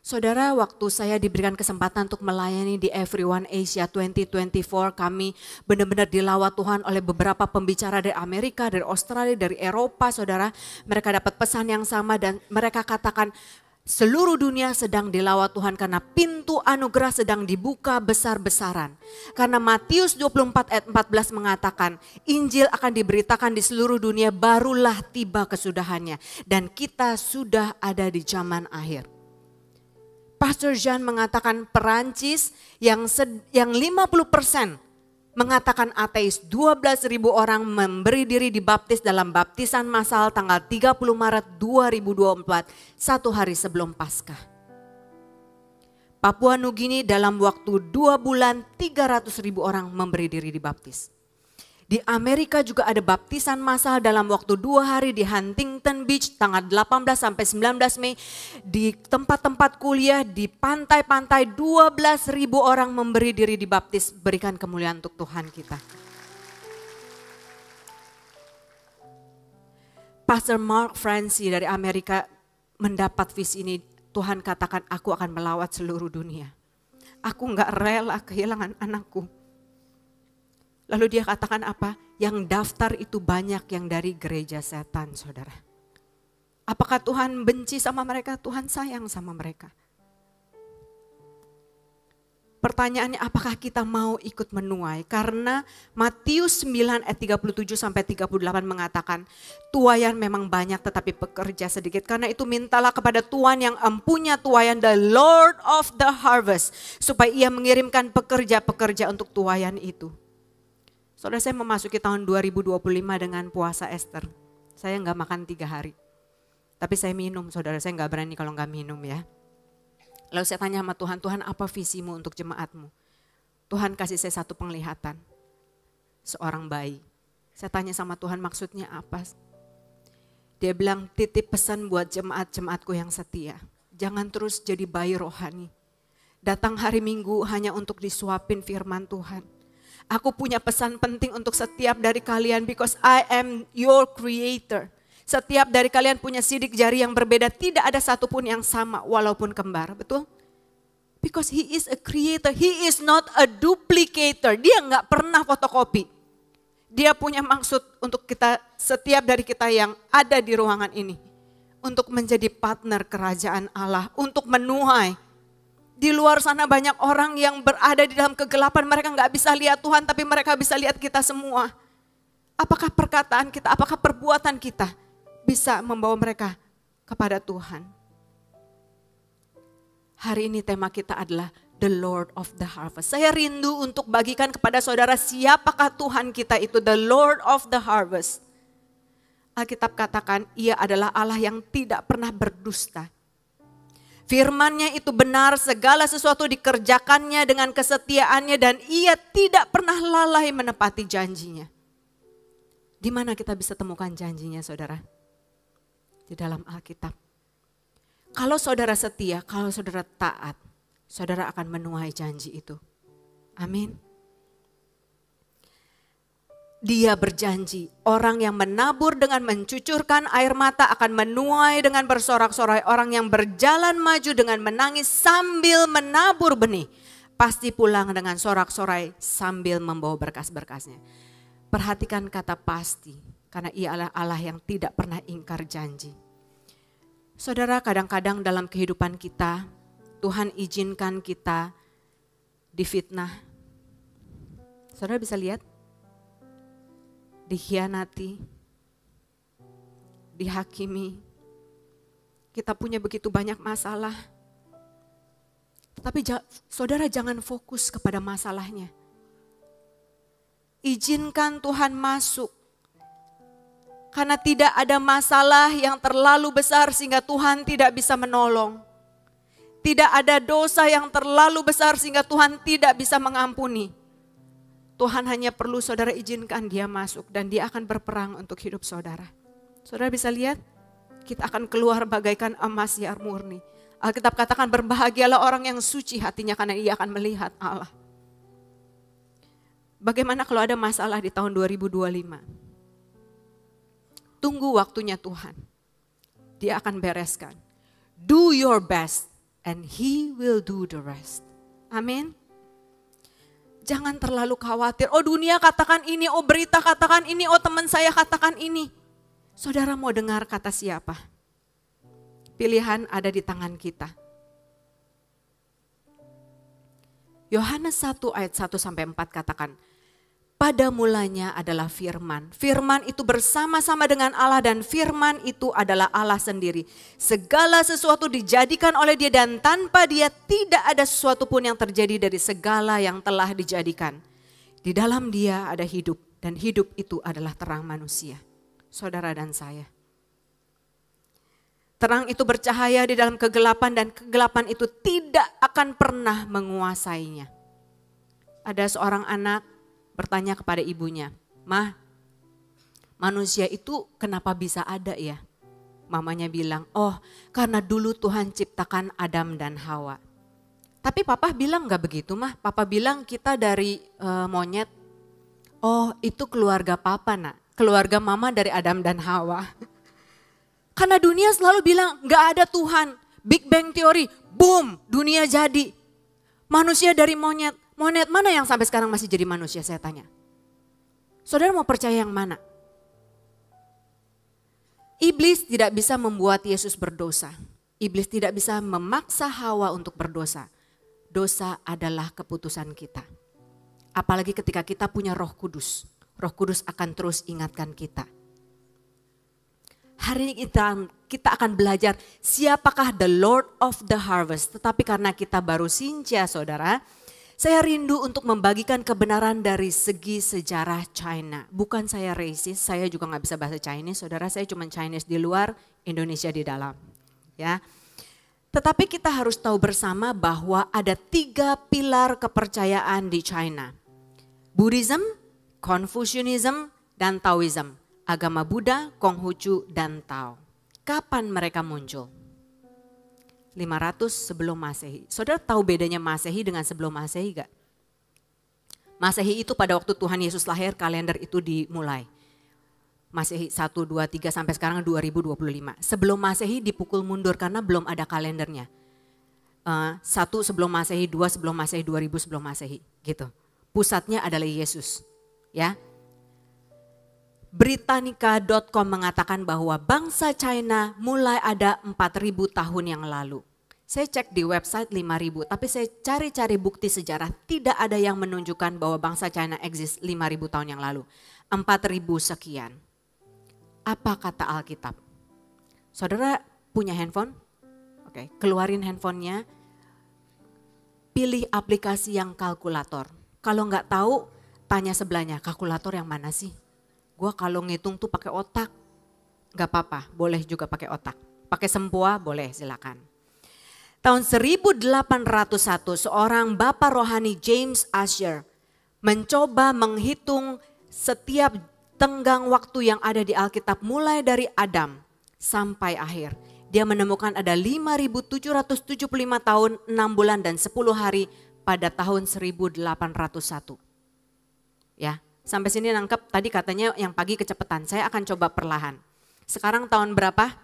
Saudara, waktu saya diberikan kesempatan untuk melayani di Everyone Asia 2024, kami benar-benar dilawat Tuhan oleh beberapa pembicara dari Amerika, dari Australia, dari Eropa, saudara. Mereka dapat pesan yang sama dan mereka katakan seluruh dunia sedang dilawat Tuhan karena pintu anugerah sedang dibuka besar-besaran. Karena Matius 24 ayat 14 mengatakan Injil akan diberitakan di seluruh dunia, barulah tiba kesudahannya. Dan kita sudah ada di zaman akhir. Pastor Jean mengatakan Perancis yang 50% mengatakan ateis, 12.000 orang memberi diri dibaptis dalam baptisan massal tanggal 30 Maret 2024, satu hari sebelum Paskah. Papua Nugini dalam waktu 2 bulan 300.000 orang memberi diri dibaptis. Di Amerika juga ada baptisan massal dalam waktu 2 hari di Huntington Beach tanggal 18 sampai 19 Mei. Di tempat-tempat kuliah, di pantai-pantai 12.000 orang memberi diri dibaptis. Berikan kemuliaan untuk Tuhan kita. Pastor Mark Francis dari Amerika mendapat visi ini. Tuhan katakan, aku akan melawat seluruh dunia. Aku gak rela kehilangan anakku. Lalu dia katakan apa? Yang daftar itu banyak yang dari gereja setan, saudara. Apakah Tuhan benci sama mereka? Tuhan sayang sama mereka. Pertanyaannya, apakah kita mau ikut menuai? Karena Matius 9 ayat 37 sampai 38 mengatakan, tuaian memang banyak tetapi pekerja sedikit. Karena itu mintalah kepada Tuhan yang empunya tuaian, the Lord of the harvest, supaya ia mengirimkan pekerja-pekerja untuk tuaian itu. Saudara, saya memasuki tahun 2025 dengan puasa Esther. Saya enggak makan 3 hari. Tapi saya minum, saudara, saya enggak berani kalau enggak minum ya. Lalu saya tanya sama Tuhan, Tuhan apa visimu untuk jemaatmu? Tuhan kasih saya satu penglihatan, seorang bayi. Saya tanya sama Tuhan maksudnya apa? Dia bilang titip pesan buat jemaat-jemaatku yang setia. Jangan terus jadi bayi rohani. Datang hari Minggu hanya untuk disuapin firman Tuhan. Aku punya pesan penting untuk setiap dari kalian because I am your creator. Setiap dari kalian punya sidik jari yang berbeda, tidak ada satupun yang sama walaupun kembar, betul? Because he is a creator, he is not a duplicator. Dia nggak pernah fotokopi. Dia punya maksud untuk kita, setiap dari kita yang ada di ruangan ini. Untuk menjadi partner kerajaan Allah, untuk menuai. Di luar sana banyak orang yang berada di dalam kegelapan, mereka nggak bisa lihat Tuhan, tapi mereka bisa lihat kita semua. Apakah perkataan kita, apakah perbuatan kita bisa membawa mereka kepada Tuhan? Hari ini tema kita adalah The Lord of the Harvest. Saya rindu untuk bagikan kepada saudara siapakah Tuhan kita itu, The Lord of the Harvest. Alkitab katakan ia adalah Allah yang tidak pernah berdusta. Firman-Nya itu benar, segala sesuatu dikerjakannya dengan kesetiaannya dan ia tidak pernah lalai menepati janjinya. Di mana kita bisa temukan janjinya saudara? Di dalam Alkitab. Kalau saudara setia, kalau saudara taat, saudara akan menuai janji itu. Amin. Dia berjanji, orang yang menabur dengan mencucurkan air mata akan menuai dengan bersorak-sorai. Orang yang berjalan maju dengan menangis sambil menabur benih, pasti pulang dengan sorak-sorai sambil membawa berkas-berkasnya. Perhatikan kata pasti, karena ia adalah Allah yang tidak pernah ingkar janji. Saudara, kadang-kadang dalam kehidupan kita, Tuhan izinkan kita difitnah. Saudara bisa lihat, dikhianati, dihakimi. Kita punya begitu banyak masalah. Tapi saudara jangan fokus kepada masalahnya. Izinkan Tuhan masuk. Karena tidak ada masalah yang terlalu besar sehingga Tuhan tidak bisa menolong. Tidak ada dosa yang terlalu besar sehingga Tuhan tidak bisa mengampuni. Tuhan hanya perlu saudara izinkan dia masuk dan dia akan berperang untuk hidup saudara. Saudara bisa lihat, kita akan keluar bagaikan emas siar murni. Alkitab katakan berbahagialah orang yang suci hatinya karena ia akan melihat Allah. Bagaimana kalau ada masalah di tahun 2025? Tunggu waktunya Tuhan. Dia akan bereskan. Do your best and He will do the rest. Amin. Jangan terlalu khawatir. Oh dunia katakan ini, oh berita katakan ini, oh teman saya katakan ini. Saudara mau dengar kata siapa? Pilihan ada di tangan kita. Yohanes 1 ayat 1-4 katakan, pada mulanya adalah firman. Firman itu bersama-sama dengan Allah dan firman itu adalah Allah sendiri. Segala sesuatu dijadikan oleh dia dan tanpa dia tidak ada sesuatu pun yang terjadi dari segala yang telah dijadikan. Di dalam dia ada hidup dan hidup itu adalah terang manusia. Saudara dan saya. Terang itu bercahaya di dalam kegelapan dan kegelapan itu tidak akan pernah menguasainya. Ada seorang anak bertanya kepada ibunya, "Mah, manusia itu kenapa bisa ada ya?" Mamanya bilang, "Oh, karena dulu Tuhan ciptakan Adam dan Hawa." Tapi papa bilang gak begitu mah, papa bilang kita dari monyet. Oh, itu keluarga papa nak, keluarga mama dari Adam dan Hawa. Karena dunia selalu bilang gak ada Tuhan, Big Bang Theory, boom, dunia jadi. Manusia dari monyet. Monyet mana yang sampai sekarang masih jadi manusia saya tanya. Saudara mau percaya yang mana? Iblis tidak bisa membuat Yesus berdosa. Iblis tidak bisa memaksa Hawa untuk berdosa. Dosa adalah keputusan kita. Apalagi ketika kita punya Roh Kudus. Roh Kudus akan terus ingatkan kita. Hari ini kita akan belajar siapakah the Lord of the Harvest. Tetapi karena kita baru sinca saudara, saya rindu untuk membagikan kebenaran dari segi sejarah China. Bukan saya racist, saya juga gak bisa bahasa Chinese. Saudara, saya cuma Chinese di luar, Indonesia di dalam. Ya. Tetapi kita harus tahu bersama bahwa ada 3 pilar kepercayaan di China. Buddhism, Confucianism, dan Taoism. Agama Buddha, Konghucu, dan Tao. Kapan mereka muncul? 500 sebelum Masehi. Saudara tahu bedanya Masehi dengan sebelum Masehi gak? Masehi itu pada waktu Tuhan Yesus lahir kalender itu dimulai. Masehi 1, 2, 3 sampai sekarang 2025. Sebelum Masehi dipukul mundur karena belum ada kalendernya. 1 sebelum Masehi, 2 sebelum Masehi, 2000 sebelum Masehi gitu. Pusatnya adalah Yesus. Ya. Britannica.com mengatakan bahwa bangsa China mulai ada 4000 tahun yang lalu. Saya cek di website 5000, tapi saya cari-cari bukti sejarah tidak ada yang menunjukkan bahwa bangsa China eksis 5000 tahun yang lalu. 4000 sekian. Apa kata Alkitab? Saudara punya handphone? Oke, keluarin handphonenya, pilih aplikasi yang kalkulator. Kalau nggak tahu, tanya sebelahnya, kalkulator yang mana sih? Gua kalau ngitung tuh pakai otak, nggak apa-apa, boleh juga pakai otak. Pakai sempua boleh, silakan. Tahun 1801 seorang bapak rohani James Asher mencoba menghitung setiap tenggang waktu yang ada di Alkitab mulai dari Adam sampai akhir. Dia menemukan ada 5.775 tahun, 6 bulan dan 10 hari pada tahun 1801. Ya. Sampai sini nangkep, tadi katanya yang pagi kecepatan, saya akan coba perlahan. Sekarang tahun berapa?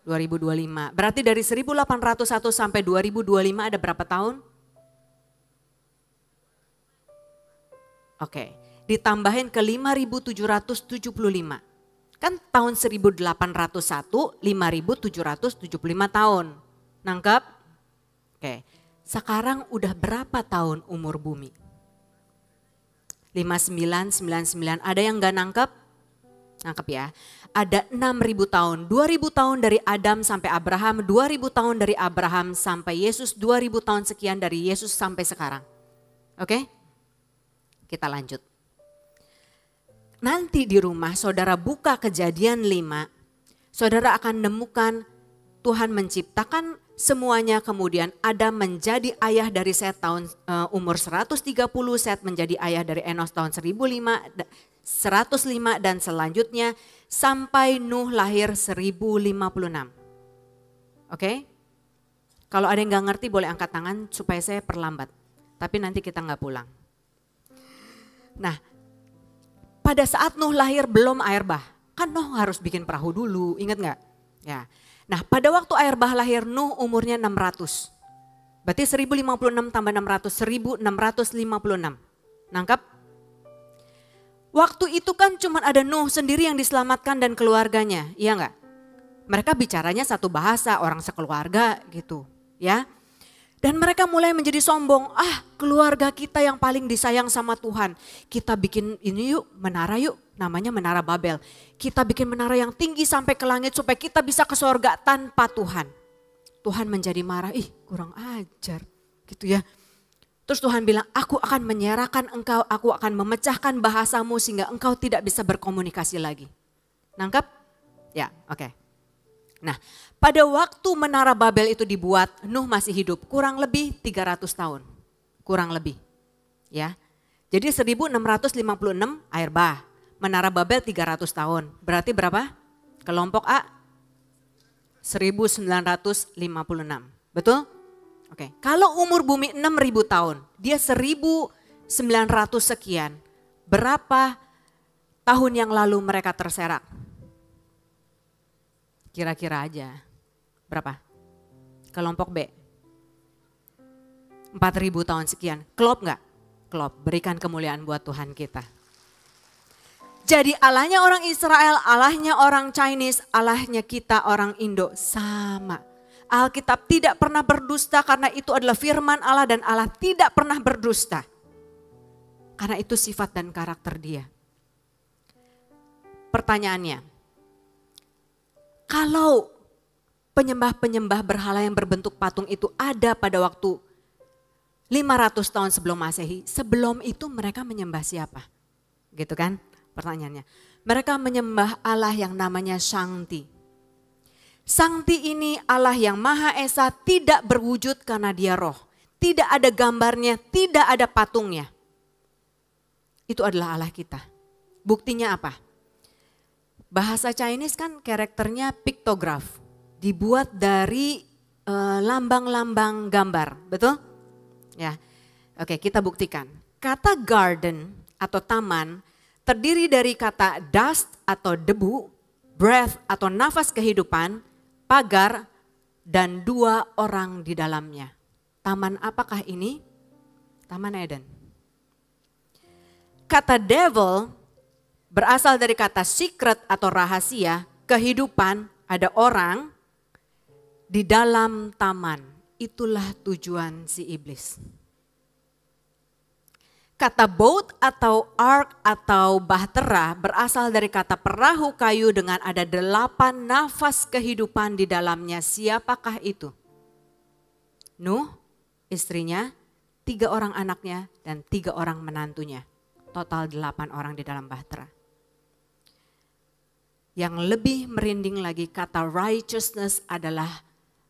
2025. Berarti dari 1801 sampai 2025 ada berapa tahun? Oke, ditambahin ke 5.775. Kan tahun 1801, 5.775 tahun. Nangkep? Oke, sekarang udah berapa tahun umur bumi? 5999, ada yang gak nangkep? Nangkep ya. Ada 6.000 tahun, 2.000 tahun dari Adam sampai Abraham, 2.000 tahun dari Abraham sampai Yesus, 2.000 tahun sekian dari Yesus sampai sekarang. Oke? Kita lanjut. Nanti di rumah saudara buka Kejadian 5, saudara akan nemukan Tuhan menciptakan semuanya, kemudian Adam menjadi ayah dari Set tahun umur 130, Set menjadi ayah dari Enos tahun 105 dan selanjutnya sampai Nuh lahir 1056. Oke? Kalau ada yang gak ngerti boleh angkat tangan supaya saya perlambat. Tapi nanti kita gak pulang. Nah, pada saat Nuh lahir belum air bah. Kan Nuh harus bikin perahu dulu, ingat gak? Ya. Nah, pada waktu air bah lahir Nuh umurnya 600. Berarti 1056 tambah 600, 1656. Nangkap? Waktu itu kan cuma ada Nuh sendiri yang diselamatkan dan keluarganya, iya enggak? Mereka bicaranya satu bahasa, orang sekeluarga gitu, ya. Dan mereka mulai menjadi sombong, keluarga kita yang paling disayang sama Tuhan. Kita bikin ini yuk, menara yuk. Namanya Menara Babel. Kita bikin menara yang tinggi sampai ke langit supaya kita bisa ke surga tanpa Tuhan. Tuhan menjadi marah, kurang ajar gitu ya. Terus Tuhan bilang, aku akan menyerahkan engkau, aku akan memecahkan bahasamu sehingga engkau tidak bisa berkomunikasi lagi. Nangkep? Ya, oke. Nah, pada waktu Menara Babel itu dibuat, Nuh masih hidup, kurang lebih 300 tahun. Kurang lebih. Ya. Jadi 1656 air bah. Menara Babel 300 tahun. Berarti berapa? Kelompok A? 1956. Betul? Oke. Kalau umur bumi 6.000 tahun, dia 1900 sekian. Berapa tahun yang lalu mereka terserak? Kira-kira aja. Berapa? Kelompok B? 4.000 tahun sekian. Klop enggak? Klop. Berikan kemuliaan buat Tuhan kita. Jadi Allahnya orang Israel, Allahnya orang Chinese, Allahnya kita orang Indo sama. Alkitab tidak pernah berdusta karena itu adalah firman Allah dan Allah tidak pernah berdusta. Karena itu sifat dan karakter dia. Pertanyaannya, kalau penyembah-penyembah berhala yang berbentuk patung itu ada pada waktu 500 tahun sebelum Masehi, sebelum itu mereka menyembah siapa? Gitu kan? Pertanyaannya, mereka menyembah Allah yang namanya Shangti. Shangti ini Allah yang Maha Esa, tidak berwujud karena dia roh. Tidak ada gambarnya, tidak ada patungnya. Itu adalah Allah kita. Buktinya apa? Bahasa Chinese kan karakternya piktograf. Dibuat dari lambang-lambang gambar, betul? Ya, oke, kita buktikan. Kata garden atau taman terdiri dari kata dust atau debu, breath atau nafas kehidupan, pagar, dan 2 orang di dalamnya. Taman apakah ini? Taman Eden. Kata devil berasal dari kata secret atau rahasia, kehidupan, ada orang di dalam taman. Itulah tujuan si iblis. Kata boat atau ark atau bahtera berasal dari kata perahu kayu dengan ada 8 nafas kehidupan di dalamnya. Siapakah itu? Nuh, istrinya, 3 orang anaknya, dan 3 orang menantunya. Total 8 orang di dalam bahtera. Yang lebih merinding lagi, kata righteousness adalah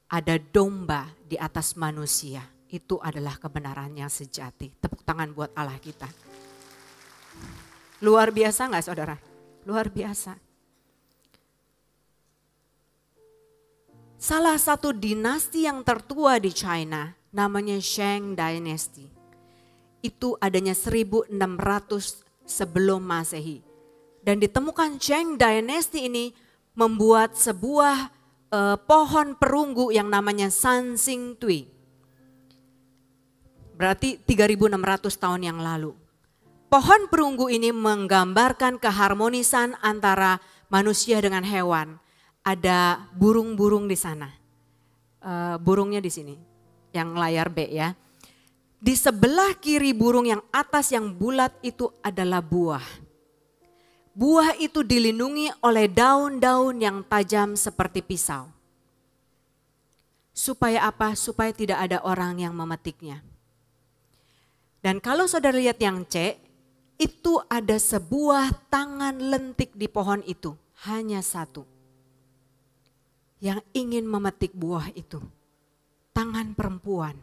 ada domba di atas manusia. Itu adalah kebenaran yang sejati. Tepuk tangan buat Allah kita. Luar biasa gak saudara? Luar biasa. Salah satu dinasti yang tertua di China namanya Shang Dynasty. Itu adanya 1600 sebelum Masehi. Dan ditemukan Shang Dynasty ini membuat sebuah pohon perunggu yang namanya Sansing Tui. Berarti 3600 tahun yang lalu. Pohon perunggu ini menggambarkan keharmonisan antara manusia dengan hewan. Ada burung-burung di sana. Burungnya di sini, yang layar B ya. Di sebelah kiri burung yang atas yang bulat itu adalah buah. Buah itu dilindungi oleh daun-daun yang tajam seperti pisau. Supaya apa? Supaya tidak ada orang yang memetiknya. Dan kalau saudara lihat yang C, itu ada sebuah tangan lentik di pohon itu. Hanya satu. Yang ingin memetik buah itu. Tangan perempuan.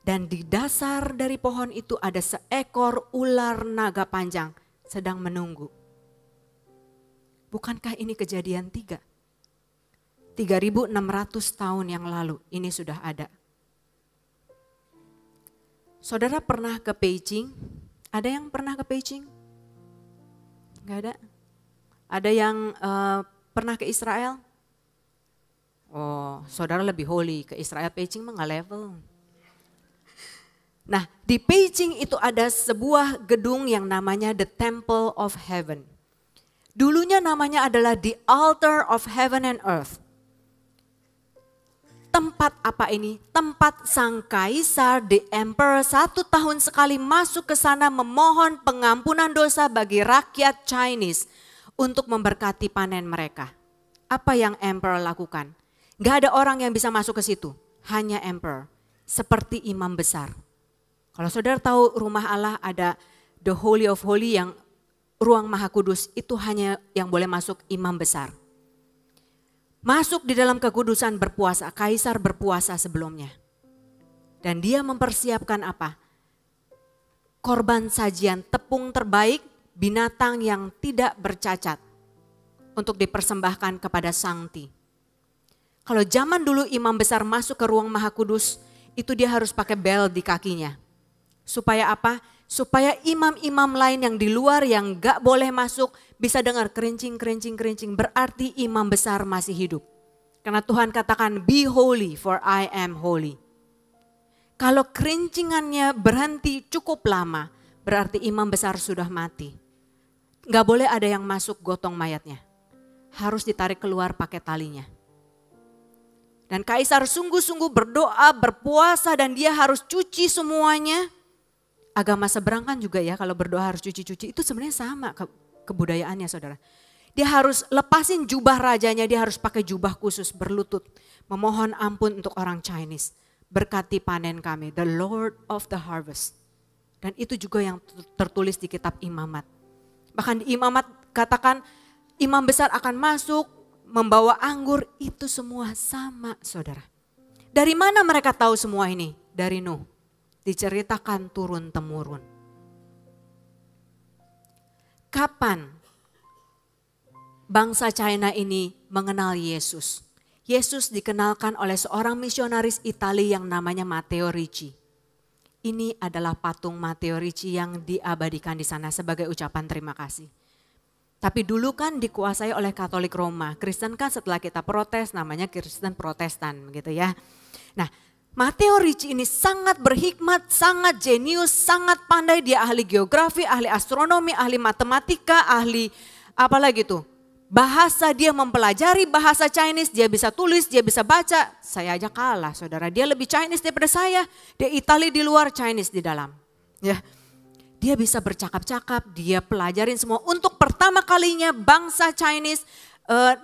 Dan di dasar dari pohon itu ada seekor ular naga panjang sedang menunggu. Bukankah ini kejadian 3? 3600 tahun yang lalu ini sudah ada. Saudara pernah ke Beijing? Ada yang pernah ke Beijing? Enggak ada? Ada yang pernah ke Israel? Oh, saudara lebih holy. Ke Israel, Beijing mah nggak level. Nah, di Beijing itu ada sebuah gedung yang namanya The Temple of Heaven. Dulunya namanya adalah The Altar of Heaven and Earth. Tempat apa ini? Tempat sang kaisar, the emperor, 1 tahun sekali masuk ke sana memohon pengampunan dosa bagi rakyat Chinese untuk memberkati panen mereka. Apa yang emperor lakukan? Gak ada orang yang bisa masuk ke situ, hanya emperor, seperti imam besar. Kalau saudara tahu rumah Allah ada the Holy of Holy yang ruang Maha Kudus, itu hanya yang boleh masuk imam besar. Masuk di dalam kekudusan berpuasa, kaisar berpuasa sebelumnya. Dan dia mempersiapkan apa? Korban sajian tepung terbaik, binatang yang tidak bercacat untuk dipersembahkan kepada Sangti. Kalau zaman dulu imam besar masuk ke ruang Maha Kudus, itu dia harus pakai bel di kakinya. Supaya apa? Supaya imam-imam lain yang di luar yang gak boleh masuk bisa dengar kerincing. Berarti imam besar masih hidup. Karena Tuhan katakan be holy for I am holy. Kalau kerincingannya berhenti cukup lama berarti imam besar sudah mati. Gak boleh ada yang masuk gotong mayatnya. Harus ditarik keluar pakai talinya. Dan kaisar sungguh-sungguh berdoa, berpuasa dan dia harus cuci semuanya. Agama seberang kan juga ya kalau berdoa harus cuci-cuci. Itu sebenarnya sama kebudayaannya saudara. Dia harus lepasin jubah rajanya, dia harus pakai jubah khusus berlutut. Memohon ampun untuk orang Chinese. Berkati panen kami, the Lord of the harvest. Dan itu juga yang tertulis di kitab imamat. Bahkan di imamat katakan imam besar akan masuk membawa anggur, itu semua sama saudara. Dari mana mereka tahu semua ini? Dari Nuh. Diceritakan turun-temurun. Kapan bangsa China ini mengenal Yesus? Yesus dikenalkan oleh seorang misionaris Italia yang namanya Matteo Ricci. Ini adalah patung Matteo Ricci yang diabadikan di sana sebagai ucapan terima kasih. Tapi dulu kan dikuasai oleh Katolik Roma. Kristen kan setelah kita protes namanya Kristen Protestan gitu ya. Nah, Matteo Ricci ini sangat berhikmat, sangat jenius, sangat pandai. Dia ahli geografi, ahli astronomi, ahli matematika, ahli apalagi tuh. Bahasa, dia mempelajari bahasa Chinese, dia bisa tulis, dia bisa baca. Saya aja kalah saudara, dia lebih Chinese daripada saya. Dia Italia di luar, Chinese di dalam. Ya, dia bisa bercakap-cakap, dia pelajarin semua. Untuk pertama kalinya bangsa Chinese,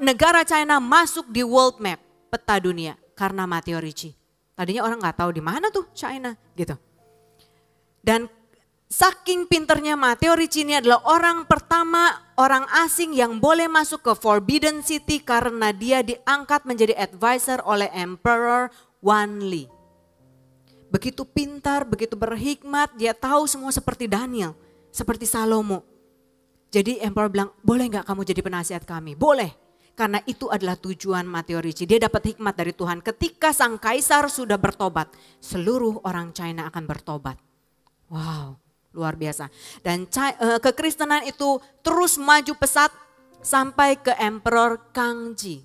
negara China masuk di world map, peta dunia. Karena Matteo Ricci. Tadinya orang gak tahu di mana tuh China gitu. Dan saking pinternya Matteo Ricci ini adalah orang pertama, orang asing yang boleh masuk ke Forbidden City karena dia diangkat menjadi advisor oleh Emperor Wanli. Begitu pintar, begitu berhikmat, dia tahu semua seperti Daniel, seperti Salomo. Jadi Emperor bilang, boleh gak kamu jadi penasihat kami? Boleh, karena itu adalah tujuan Matteo Ricci. Dia dapat hikmat dari Tuhan. Ketika sang kaisar sudah bertobat, seluruh orang China akan bertobat. Wow. Luar biasa. Dan kekristenan itu terus maju pesat sampai ke Emperor Kangxi.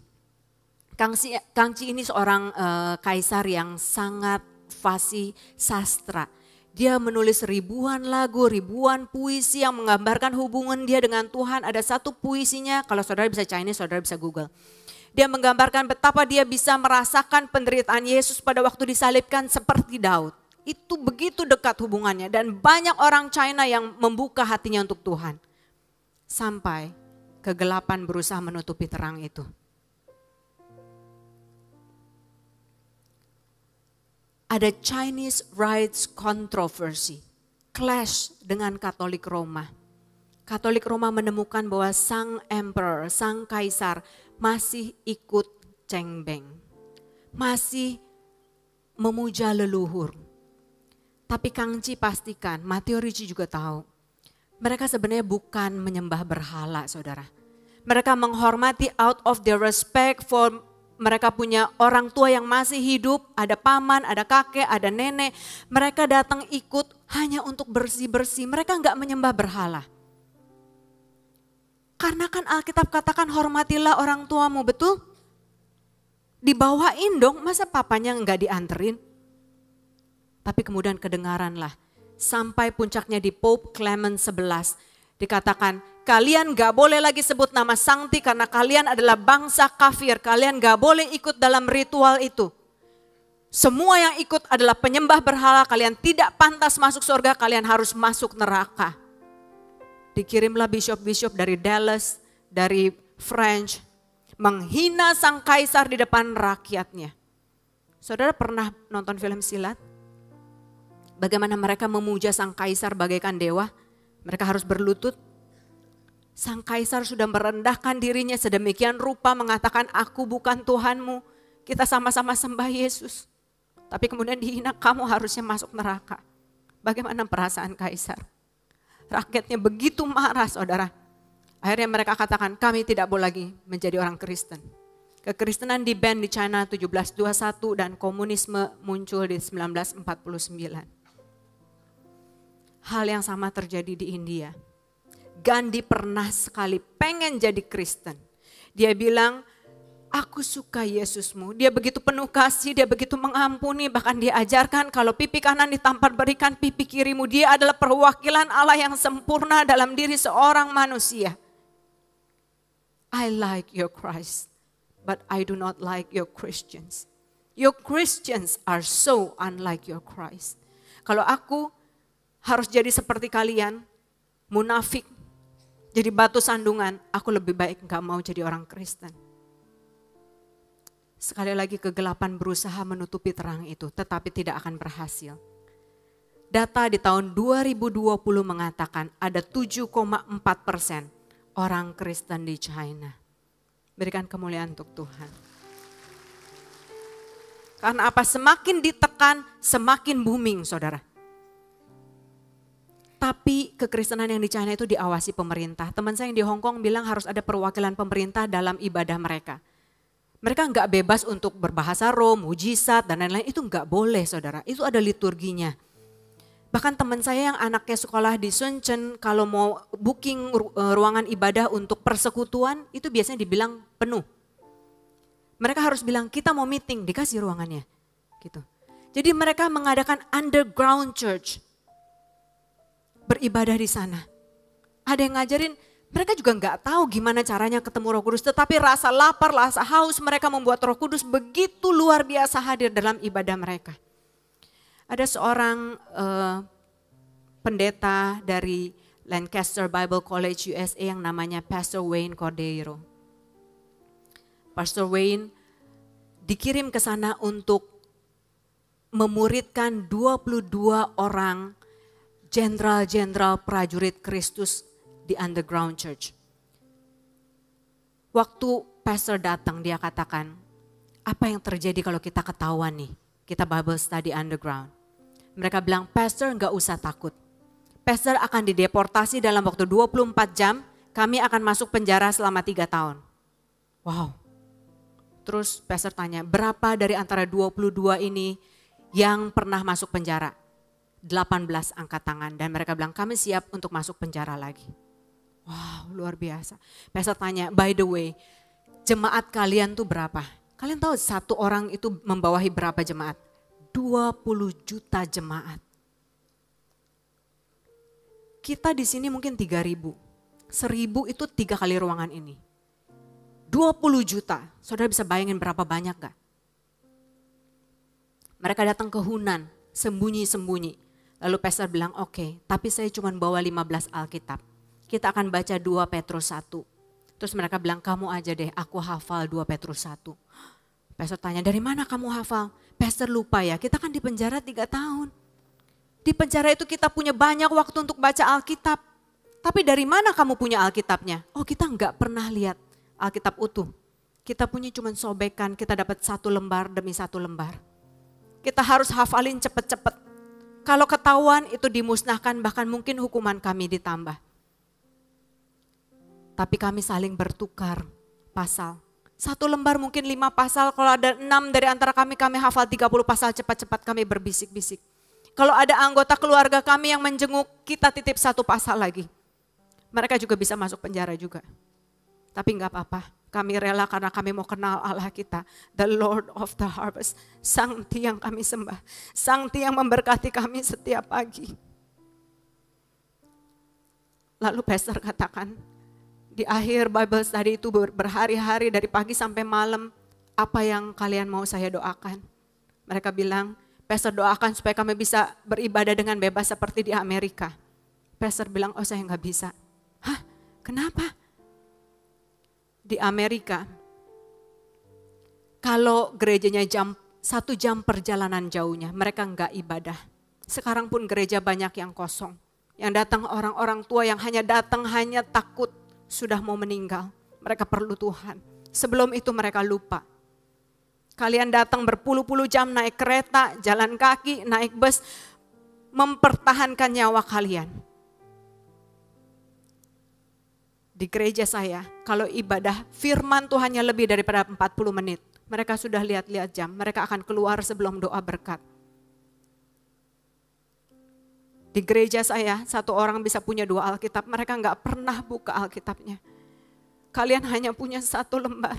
Kangxi ini seorang kaisar yang sangat fasih sastra. Dia menulis ribuan lagu, ribuan puisi yang menggambarkan hubungan dia dengan Tuhan. Ada satu puisinya, kalau saudara bisa Chinese, saudara bisa Google. Dia menggambarkan betapa dia bisa merasakan penderitaan Yesus pada waktu disalibkan seperti Daud. Itu begitu dekat hubungannya dan banyak orang China yang membuka hatinya untuk Tuhan. Sampai kegelapan berusaha menutupi terang itu. Ada Chinese rights controversy, clash dengan Katolik Roma. Katolik Roma menemukan bahwa sang emperor, sang kaisar masih ikut cengbeng. Masih memuja leluhur. Tapi Kangxi pastikan, Matteo Ricci juga tahu. Mereka sebenarnya bukan menyembah berhala saudara. Mereka menghormati out of their respect for mereka punya orang tua yang masih hidup. Ada paman, ada kakek, ada nenek. Mereka datang ikut hanya untuk bersih-bersih. Mereka enggak menyembah berhala. Karena kan Alkitab katakan hormatilah orang tuamu, betul? Dibawain dong, masa papanya enggak dianterin? Tapi kemudian kedengaranlah sampai puncaknya di Pope Clement XI. Dikatakan kalian gak boleh lagi sebut nama Sancti karena kalian adalah bangsa kafir. Kalian gak boleh ikut dalam ritual itu. Semua yang ikut adalah penyembah berhala. Kalian tidak pantas masuk surga, kalian harus masuk neraka. Dikirimlah bishop-bishop dari Dallas, dari French. Menghina sang kaisar di depan rakyatnya. Saudara pernah nonton film silat? Bagaimana mereka memuja sang kaisar bagaikan dewa, mereka harus berlutut. Sang kaisar sudah merendahkan dirinya sedemikian rupa mengatakan aku bukan Tuhanmu, kita sama-sama sembah Yesus. Tapi kemudian dihina, kamu harusnya masuk neraka. Bagaimana perasaan kaisar? Rakyatnya begitu marah saudara. Akhirnya mereka katakan kami tidak boleh lagi menjadi orang Kristen. Kekristenan di-ban di China 1721 dan komunisme muncul di 1949. Hal yang sama terjadi di India. Gandhi pernah sekali pengen jadi Kristen. Dia bilang, aku suka Yesusmu. Dia begitu penuh kasih, dia begitu mengampuni. Bahkan dia ajarkan kalau pipi kanan ditampar berikan pipi kirimu. Dia adalah perwakilan Allah yang sempurna dalam diri seorang manusia. I like your Christ, but I do not like your Christians. Your Christians are so unlike your Christ. Kalau aku harus jadi seperti kalian, munafik, jadi batu sandungan, aku lebih baik gak mau jadi orang Kristen. Sekali lagi kegelapan berusaha menutupi terang itu, tetapi tidak akan berhasil. Data di tahun 2020 mengatakan ada 7,4% orang Kristen di China. Berikan kemuliaan untuk Tuhan. Karena apa? Semakin ditekan, semakin booming saudara. Tapi kekristenan yang di China itu diawasi pemerintah. Teman saya yang di Hong Kong bilang harus ada perwakilan pemerintah dalam ibadah mereka. Mereka nggak bebas untuk berbahasa roh, mujizat dan lain-lain. Itu nggak boleh saudara, itu ada liturginya. Bahkan teman saya yang anaknya sekolah di Suncheon, kalau mau booking ruangan ibadah untuk persekutuan, itu biasanya dibilang penuh. Mereka harus bilang, kita mau meeting, dikasih ruangannya. Gitu. Jadi mereka mengadakan underground church. Beribadah di sana. Ada yang ngajarin, mereka juga nggak tahu gimana caranya ketemu Roh Kudus, tetapi rasa lapar, rasa haus mereka membuat Roh Kudus begitu luar biasa hadir dalam ibadah mereka. Ada seorang pendeta dari Lancaster Bible College USA yang namanya Pastor Wayne Cordeiro. Pastor Wayne dikirim ke sana untuk memuridkan 22 orang jenderal-jenderal prajurit Kristus di underground church. Waktu pastor datang dia katakan, apa yang terjadi kalau kita ketahuan nih, kita Bible study underground. Mereka bilang, pastor nggak usah takut. Pastor akan dideportasi dalam waktu 24 jam, kami akan masuk penjara selama 3 tahun. Wow. Terus pastor tanya, berapa dari antara 22 ini yang pernah masuk penjara? 18 angkat tangan dan mereka bilang, kami siap untuk masuk penjara lagi. Wow, luar biasa. Pastor tanya, by the way, jemaat kalian tuh berapa? Kalian tahu satu orang itu membawahi berapa jemaat? 20 juta jemaat. Kita di sini mungkin 3.000. 1.000 itu 3 kali ruangan ini. 20 juta, saudara bisa bayangin berapa banyak gak? Mereka datang ke Hunan, sembunyi-sembunyi. Lalu pastor bilang, oke, tapi saya cuma bawa 15 Alkitab. Kita akan baca 2 Petrus 1. Terus mereka bilang, kamu aja deh, aku hafal 2 Petrus 1. Pastor tanya, dari mana kamu hafal? Pastor lupa ya, kita kan di penjara 3 tahun. Di penjara itu kita punya banyak waktu untuk baca Alkitab. Tapi dari mana kamu punya Alkitabnya? Oh, kita nggak pernah lihat Alkitab utuh. Kita punya cuma sobekan, kita dapat 1 lembar demi 1 lembar. Kita harus hafalin cepet-cepet. Kalau ketahuan itu dimusnahkan, bahkan mungkin hukuman kami ditambah. Tapi kami saling bertukar pasal. 1 lembar mungkin 5 pasal, kalau ada 6 dari antara kami hafal 30 pasal, cepat-cepat kami berbisik-bisik. Kalau ada anggota keluarga kami yang menjenguk, kita titip 1 pasal lagi. Mereka juga bisa masuk penjara juga. Tapi enggak apa-apa, kami rela karena kami mau kenal Allah kita. The Lord of the Harvest, Sang Tiang kami sembah. Sang Tiang memberkati kami setiap pagi. Lalu pastor katakan, di akhir Bible study itu berhari-hari dari pagi sampai malam, apa yang kalian mau saya doakan? Mereka bilang, pastor doakan supaya kami bisa beribadah dengan bebas seperti di Amerika. Pastor bilang, oh saya nggak bisa. Hah, kenapa? Di Amerika, kalau gerejanya 1 jam perjalanan jauhnya, mereka nggak ibadah. Sekarang pun gereja banyak yang kosong. Yang datang orang-orang tua yang hanya datang hanya takut sudah mau meninggal. Mereka perlu Tuhan. Sebelum itu mereka lupa. Kalian datang berpuluh-puluh jam naik kereta, jalan kaki, naik bus, mempertahankan nyawa kalian. Di gereja saya, kalau ibadah firman Tuhannya lebih daripada 40 menit. Mereka sudah lihat-lihat jam, mereka akan keluar sebelum doa berkat. Di gereja saya, 1 orang bisa punya 2 Alkitab, mereka nggak pernah buka Alkitabnya. Kalian hanya punya 1 lembar.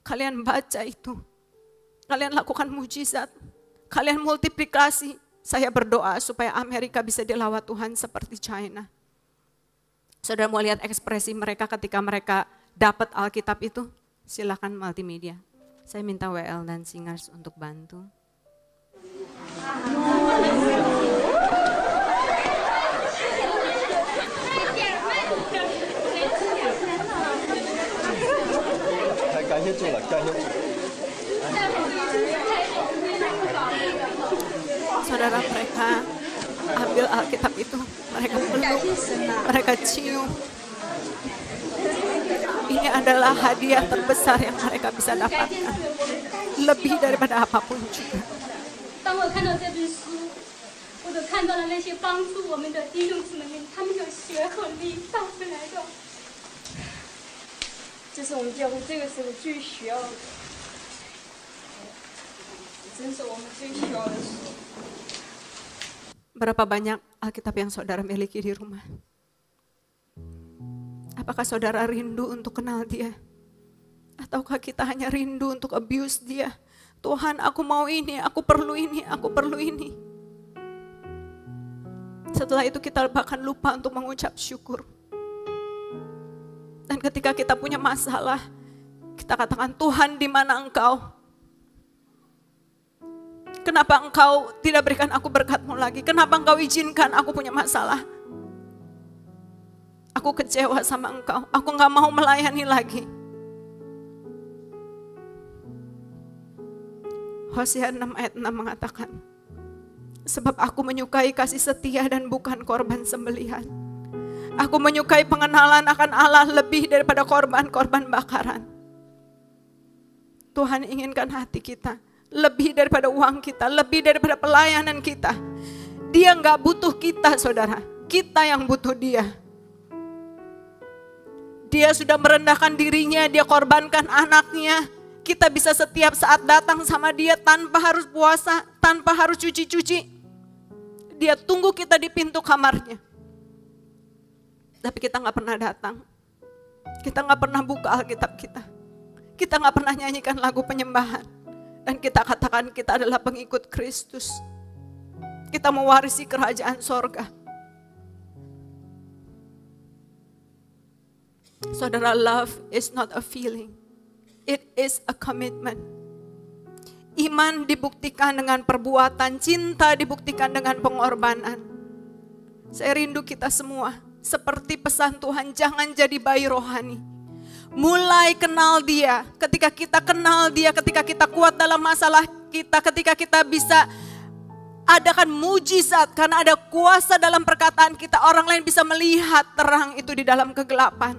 Kalian baca itu. Kalian lakukan mujizat. Kalian multiplikasi. Saya berdoa supaya Amerika bisa dilawat Tuhan seperti China. Saudara mau lihat ekspresi mereka ketika mereka dapat Alkitab itu? Silakan multimedia. Saya minta WL dan singers untuk bantu. Saudara, mereka ambil Alkitab itu, mereka peluk, mereka cium. Ini adalah hadiah terbesar yang mereka bisa dapatkan. Lebih daripada apapun juga. 当我看到这本书，我就看到了那些帮助我们的弟兄姊妹们，他们有血和力带回来的。这是我们教会这个时候最需要的。遵守我们追求的事。 Berapa banyak Alkitab yang saudara miliki di rumah? Apakah saudara rindu untuk kenal dia? Ataukah kita hanya rindu untuk abuse dia? Tuhan, aku mau ini, aku perlu ini, aku perlu ini. Setelah itu kita bahkan lupa untuk mengucap syukur. Dan ketika kita punya masalah, kita katakan, Tuhan, di mana Engkau? Kenapa Engkau tidak berikan aku berkat-Mu lagi? Kenapa Engkau izinkan aku punya masalah? Aku kecewa sama Engkau, aku gak mau melayani lagi. Hosea 6 ayat 6 mengatakan, sebab aku menyukai kasih setia dan bukan korban sembelihan. Aku menyukai pengenalan akan Allah lebih daripada korban-korban bakaran. Tuhan inginkan hati kita, lebih daripada uang kita, lebih daripada pelayanan kita. Dia gak butuh kita, saudara. Kita yang butuh dia. Dia sudah merendahkan dirinya, dia korbankan anaknya. Kita bisa setiap saat datang sama dia tanpa harus puasa, tanpa harus cuci-cuci. Dia tunggu kita di pintu kamarnya. Tapi kita gak pernah datang. Kita gak pernah buka Alkitab kita. Kita gak pernah nyanyikan lagu penyembahan. Dan kita katakan kita adalah pengikut Kristus. Kita mewarisi kerajaan sorga. Saudara, love is not a feeling. It is a commitment. Iman dibuktikan dengan perbuatan, cinta dibuktikan dengan pengorbanan. Saya rindu kita semua, seperti pesan Tuhan, jangan jadi bayi rohani. Mulai kenal dia, ketika kita kenal dia, ketika kita kuat dalam masalah kita, ketika kita bisa adakan mujizat, karena ada kuasa dalam perkataan kita, orang lain bisa melihat terang itu di dalam kegelapan.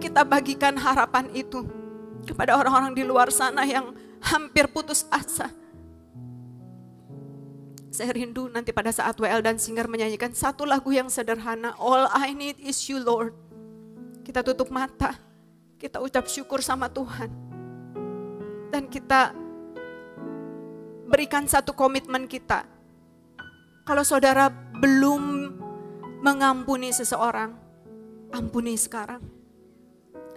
Kita bagikan harapan itu kepada orang-orang di luar sana yang hampir putus asa. Saya rindu nanti pada saat WL dan Singer menyanyikan satu lagu yang sederhana, All I Need Is You Lord. Kita tutup mata, kita ucap syukur sama Tuhan. Dan kita berikan satu komitmen kita. Kalau saudara belum mengampuni seseorang, ampuni sekarang.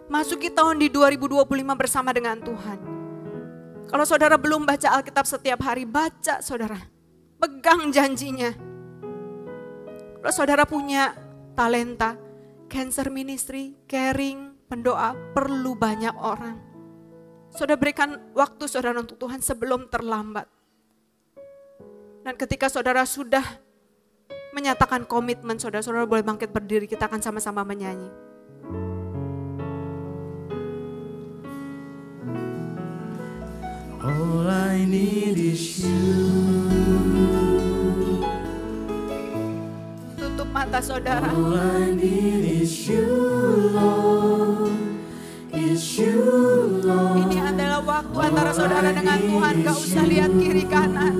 Masuki tahun di 2025 bersama dengan Tuhan. Kalau saudara belum baca Alkitab setiap hari, baca saudara. Pegang janjinya. Kalau saudara punya talenta, cancer ministry, caring, pendoa, perlu banyak orang. Saudara berikan waktu saudara untuk Tuhan sebelum terlambat. Dan ketika saudara sudah menyatakan komitmen, saudara boleh bangkit berdiri, kita akan sama-sama menyanyi. All I need is you. Tutup mata saudara. All I need is you, Lord. Is you, Lord. Ini adalah waktu antara saudara dengan Tuhan. Gak usah lihat kiri kanan.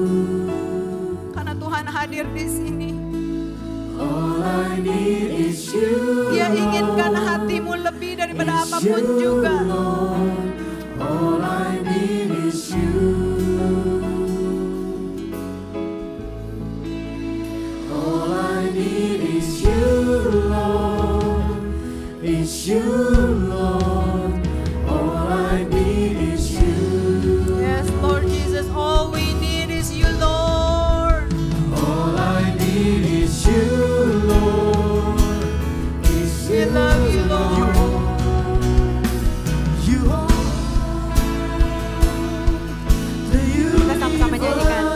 Karena Tuhan hadir di sini. All I need is you. Dia inginkan hatimu lebih daripada apapun juga. All I need is you. All I need is you, Lord. Is you, Lord. All I need is you. Yes, Lord Jesus, all we need is you, Lord. All I need is you, Lord. Is we love you, Lord. Sama-sama nyanyikan.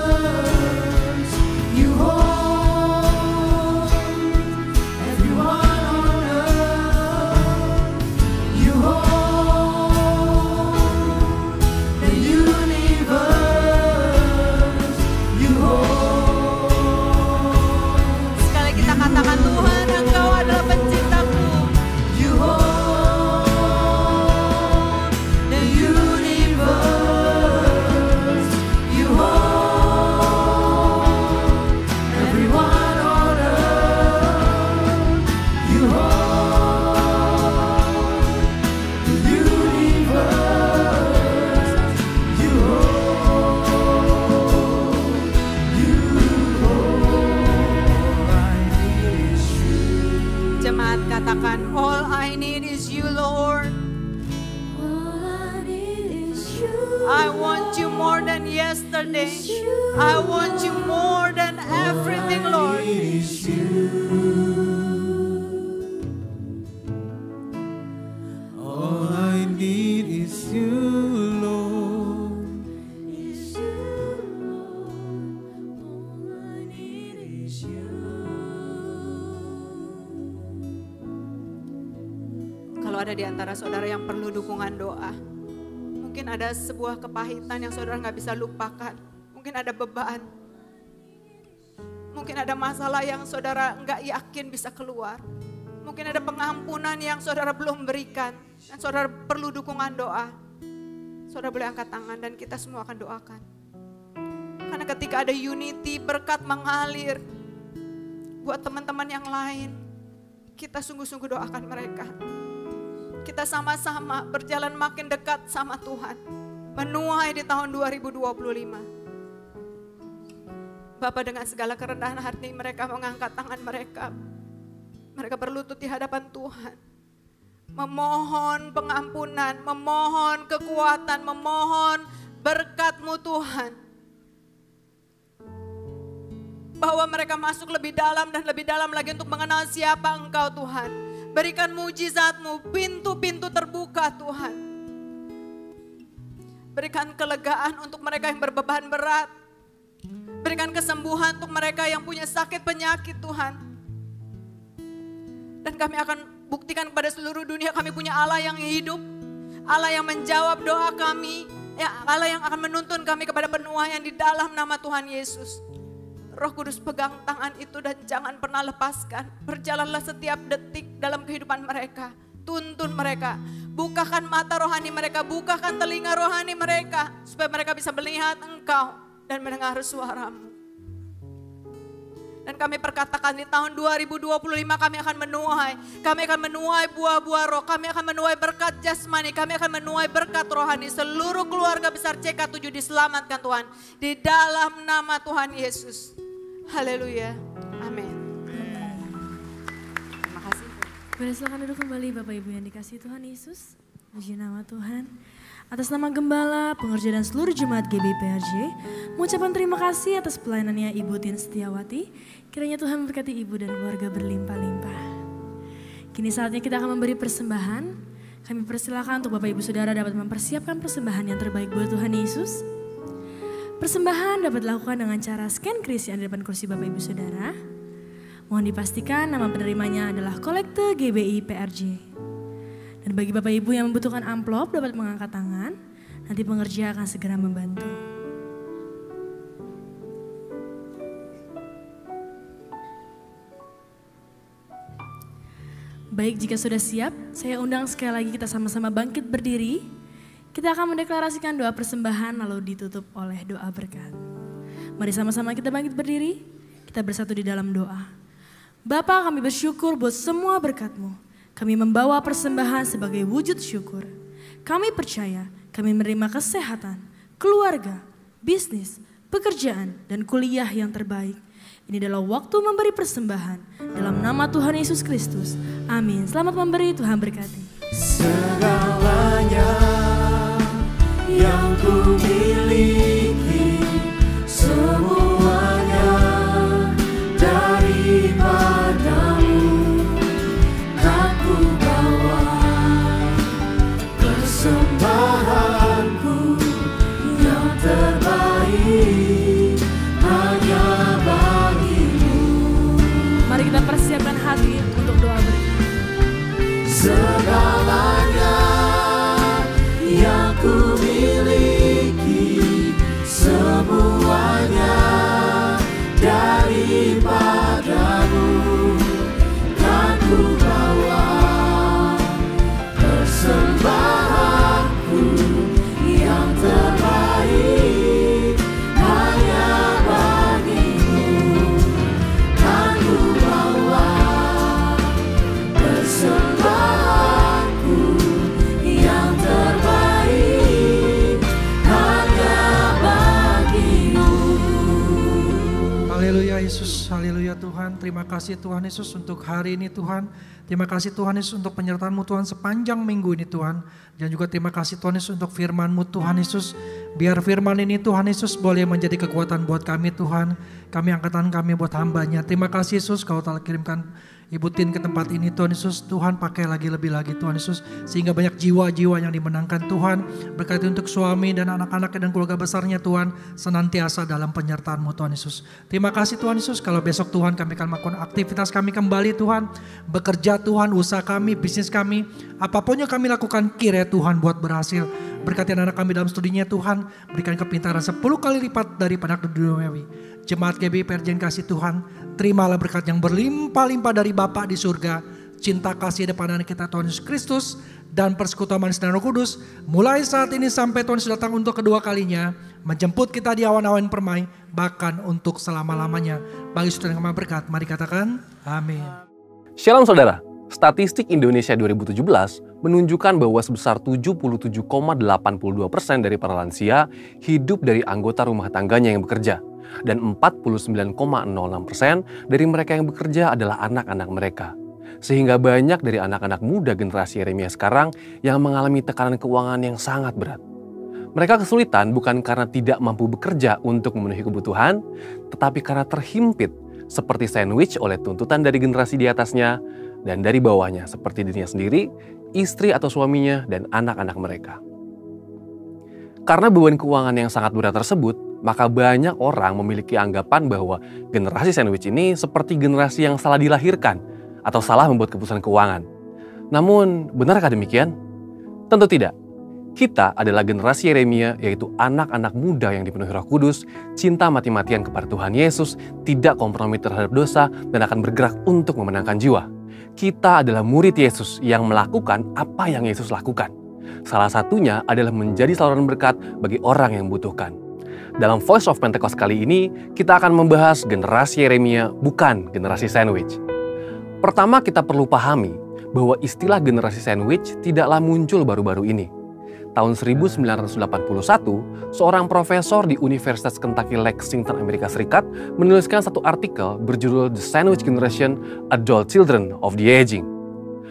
Sekali kita katakan, Tuhan, Engkau adalah penciptaku. You hold the universe. You hold I need is you, Lord. All I need is you. I want you more than yesterday. I want you more than everything, Lord. All I need is you, Lord. Kalau ada di antara saudara yang perlu dukungan doa, mungkin ada sebuah kepahitan yang saudara nggak bisa lupakan, mungkin ada beban, mungkin ada masalah yang saudara nggak yakin bisa keluar, mungkin ada pengampunan yang saudara belum berikan, dan saudara perlu dukungan doa. Saudara boleh angkat tangan dan kita semua akan doakan. Karena ketika ada unity, berkat mengalir buat teman-teman yang lain, kita sungguh-sungguh doakan mereka. Kita sama-sama berjalan makin dekat sama Tuhan, menuai di tahun 2025. Bapa, dengan segala kerendahan hati mereka mengangkat tangan mereka. Mereka berlutut di hadapan Tuhan, memohon pengampunan, memohon kekuatan, memohon berkat-Mu Tuhan. Bahwa mereka masuk lebih dalam dan lebih dalam lagi untuk mengenal siapa Engkau Tuhan. Berikan mujizat-Mu, pintu-pintu terbuka Tuhan. Berikan kelegaan untuk mereka yang berbeban berat. Berikan kesembuhan untuk mereka yang punya sakit penyakit Tuhan. Dan kami akan buktikan kepada seluruh dunia kami punya Allah yang hidup. Allah yang menjawab doa kami. Ya, Allah yang akan menuntun kami kepada penuaian di dalam nama Tuhan Yesus. Roh Kudus pegang tangan itu dan jangan pernah lepaskan. Berjalanlah setiap detik dalam kehidupan mereka. Tuntun mereka. Bukakan mata rohani mereka. Bukakan telinga rohani mereka. Supaya mereka bisa melihat Engkau dan mendengar suara-Mu. Dan kami perkatakan di tahun 2025 kami akan menuai. Kami akan menuai buah-buah roh. Kami akan menuai berkat jasmani. Kami akan menuai berkat rohani. Seluruh keluarga besar CK7 diselamatkan Tuhan. Di dalam nama Tuhan Yesus. Haleluya. Amin. Terima kasih. Boleh silakan duduk kembali Bapak Ibu yang dikasihi Tuhan Yesus. Puji nama Tuhan. Atas nama Gembala, pengerja dan seluruh jemaat GBI PRJ, mengucapkan terima kasih atas pelayanannya Ibu Tien Setiawati. Kiranya Tuhan memberkati Ibu dan keluarga berlimpah-limpah. Kini saatnya kita akan memberi persembahan. Kami persilakan untuk Bapak Ibu Saudara dapat mempersiapkan persembahan yang terbaik buat Tuhan Yesus. Persembahan dapat dilakukan dengan cara scan kris yang ada di depan kursi Bapak Ibu Saudara. Mohon dipastikan nama penerimanya adalah Kolekte GBI PRJ. Dan bagi Bapak Ibu yang membutuhkan amplop dapat mengangkat tangan, nanti pengerja akan segera membantu. Baik, jika sudah siap, saya undang sekali lagi kita sama-sama bangkit berdiri. Kita akan mendeklarasikan doa persembahan lalu ditutup oleh doa berkat. Mari sama-sama kita bangkit berdiri, kita bersatu di dalam doa. Bapa, kami bersyukur buat semua berkat-Mu. Kami membawa persembahan sebagai wujud syukur. Kami percaya kami menerima kesehatan, keluarga, bisnis, pekerjaan, dan kuliah yang terbaik. Ini adalah waktu memberi persembahan. Dalam nama Tuhan Yesus Kristus. Amin. Selamat memberi, Tuhan berkati. Segalanya yang ku miliki, semuanya daripada-Mu. Kan ku bawa persembahanku yang terbaik hanya bagi-Mu. Mari kita persiapkan hati untuk doa berkat. Segalanya yang ku miliki, semuanya daripada-Mu. Kan ku bawa persembahanku yang terbaik hanya bagi-Mu. Kan ku bawa persembahanku yang terbaik hanya bagi-Mu. Haleluya Yesus, haleluya Tuhan. Terima kasih Tuhan Yesus untuk hari ini Tuhan. Terima kasih Tuhan Yesus untuk penyertaan-Mu Tuhan sepanjang minggu ini Tuhan. Dan juga terima kasih Tuhan Yesus untuk firman-Mu Tuhan Yesus. Biar firman ini Tuhan Yesus boleh menjadi kekuatan buat kami Tuhan. Kami angkatan kami buat hambanya. Terima kasih Yesus kau telah kirimkan Ibu Tin ke tempat ini Tuhan Yesus. Tuhan pakai lebih lagi Tuhan Yesus. Sehingga banyak jiwa-jiwa yang dimenangkan Tuhan. Berkati untuk suami dan anak-anaknya dan keluarga besarnya Tuhan. Senantiasa dalam penyertaan-Mu Tuhan Yesus. Terima kasih Tuhan Yesus. Kalau besok Tuhan kami akan melakukan aktivitas kami kembali Tuhan. Bekerja Tuhan, usaha kami, bisnis kami. Apapun yang kami lakukan kiranya Tuhan buat berhasil. Berkati anak kami dalam studinya Tuhan. Berikan kepintaran 10 kali lipat daripada duniawi. Jemaat GBI PRJ kasih Tuhan. Terimalah berkat yang berlimpah-limpah dari Bapa di surga. Cinta kasih depan anak kita Tuhan Yesus Kristus. Dan persekutuan manis dan Roh Kudus. Mulai saat ini sampai Tuhan Yesus datang untuk kedua kalinya. Menjemput kita di awan-awan permai. Bahkan untuk selama-lamanya. Bagi saudara yang berkat, mari katakan amin. Shalom saudara. Statistik Indonesia 2017 menunjukkan bahwa sebesar 77,82% dari para lansia hidup dari anggota rumah tangganya yang bekerja. Dan 49,06% dari mereka yang bekerja adalah anak-anak mereka. Sehingga banyak dari anak-anak muda generasi Yeremia sekarang yang mengalami tekanan keuangan yang sangat berat. Mereka kesulitan bukan karena tidak mampu bekerja untuk memenuhi kebutuhan, tetapi karena terhimpit seperti sandwich oleh tuntutan dari generasi di atasnya dan dari bawahnya seperti dirinya sendiri, istri atau suaminya, dan anak-anak mereka. Karena beban keuangan yang sangat berat tersebut, maka banyak orang memiliki anggapan bahwa generasi sandwich ini seperti generasi yang salah dilahirkan atau salah membuat keputusan keuangan. Namun, benarkah demikian? Tentu tidak. Kita adalah generasi Yeremia, yaitu anak-anak muda yang dipenuhi Roh Kudus, cinta mati-matian kepada Tuhan Yesus, tidak kompromi terhadap dosa, dan akan bergerak untuk memenangkan jiwa. Kita adalah murid Yesus yang melakukan apa yang Yesus lakukan. Salah satunya adalah menjadi saluran berkat bagi orang yang membutuhkan. Dalam Voice of Pentecost kali ini, kita akan membahas generasi Yeremia, bukan generasi sandwich. Pertama, kita perlu pahami bahwa istilah generasi sandwich tidaklah muncul baru-baru ini. Tahun 1981, seorang profesor di Universitas Kentucky Lexington, Amerika Serikat, menuliskan satu artikel berjudul The Sandwich Generation, Adult Children of the Aging.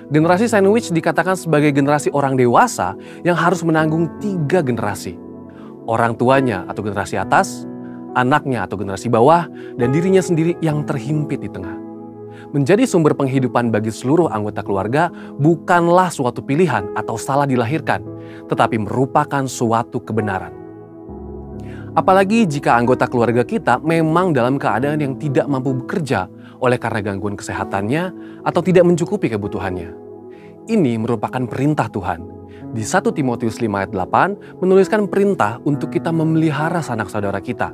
Generasi sandwich dikatakan sebagai generasi orang dewasa yang harus menanggung 3 generasi. Orang tuanya atau generasi atas, anaknya atau generasi bawah, dan dirinya sendiri yang terhimpit di tengah. Menjadi sumber penghidupan bagi seluruh anggota keluarga bukanlah suatu pilihan atau salah dilahirkan, tetapi merupakan suatu kebenaran. Apalagi jika anggota keluarga kita memang dalam keadaan yang tidak mampu bekerja oleh karena gangguan kesehatannya atau tidak mencukupi kebutuhannya. Ini merupakan perintah Tuhan. Di 1 Timotius 5 ayat 8 menuliskan perintah untuk kita memelihara sanak saudara kita.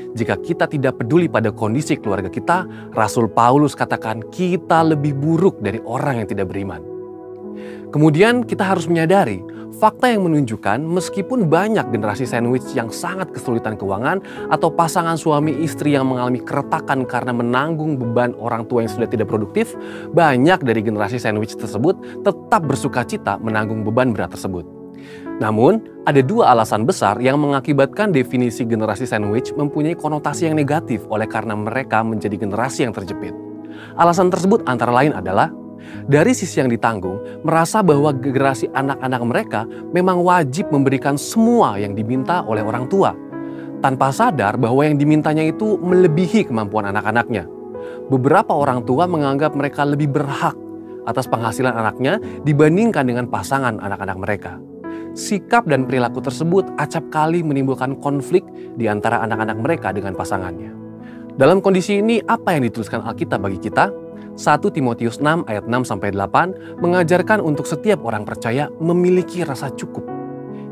Jika kita tidak peduli pada kondisi keluarga kita, Rasul Paulus katakan kita lebih buruk dari orang yang tidak beriman. Kemudian kita harus menyadari fakta yang menunjukkan meskipun banyak generasi sandwich yang sangat kesulitan keuangan atau pasangan suami istri yang mengalami keretakan karena menanggung beban orang tua yang sudah tidak produktif, banyak dari generasi sandwich tersebut tetap bersukacita menanggung beban berat tersebut. Namun, ada 2 alasan besar yang mengakibatkan definisi generasi sandwich mempunyai konotasi yang negatif oleh karena mereka menjadi generasi yang terjepit. Alasan tersebut antara lain adalah dari sisi yang ditanggung, merasa bahwa generasi anak-anak mereka memang wajib memberikan semua yang diminta oleh orang tua, tanpa sadar bahwa yang dimintanya itu melebihi kemampuan anak-anaknya. Beberapa orang tua menganggap mereka lebih berhak atas penghasilan anaknya dibandingkan dengan pasangan anak-anak mereka. Sikap dan perilaku tersebut acap kali menimbulkan konflik di antara anak-anak mereka dengan pasangannya. Dalam kondisi ini, apa yang dituliskan Alkitab bagi kita? 1 Timotius 6 ayat 6-8 mengajarkan untuk setiap orang percaya memiliki rasa cukup.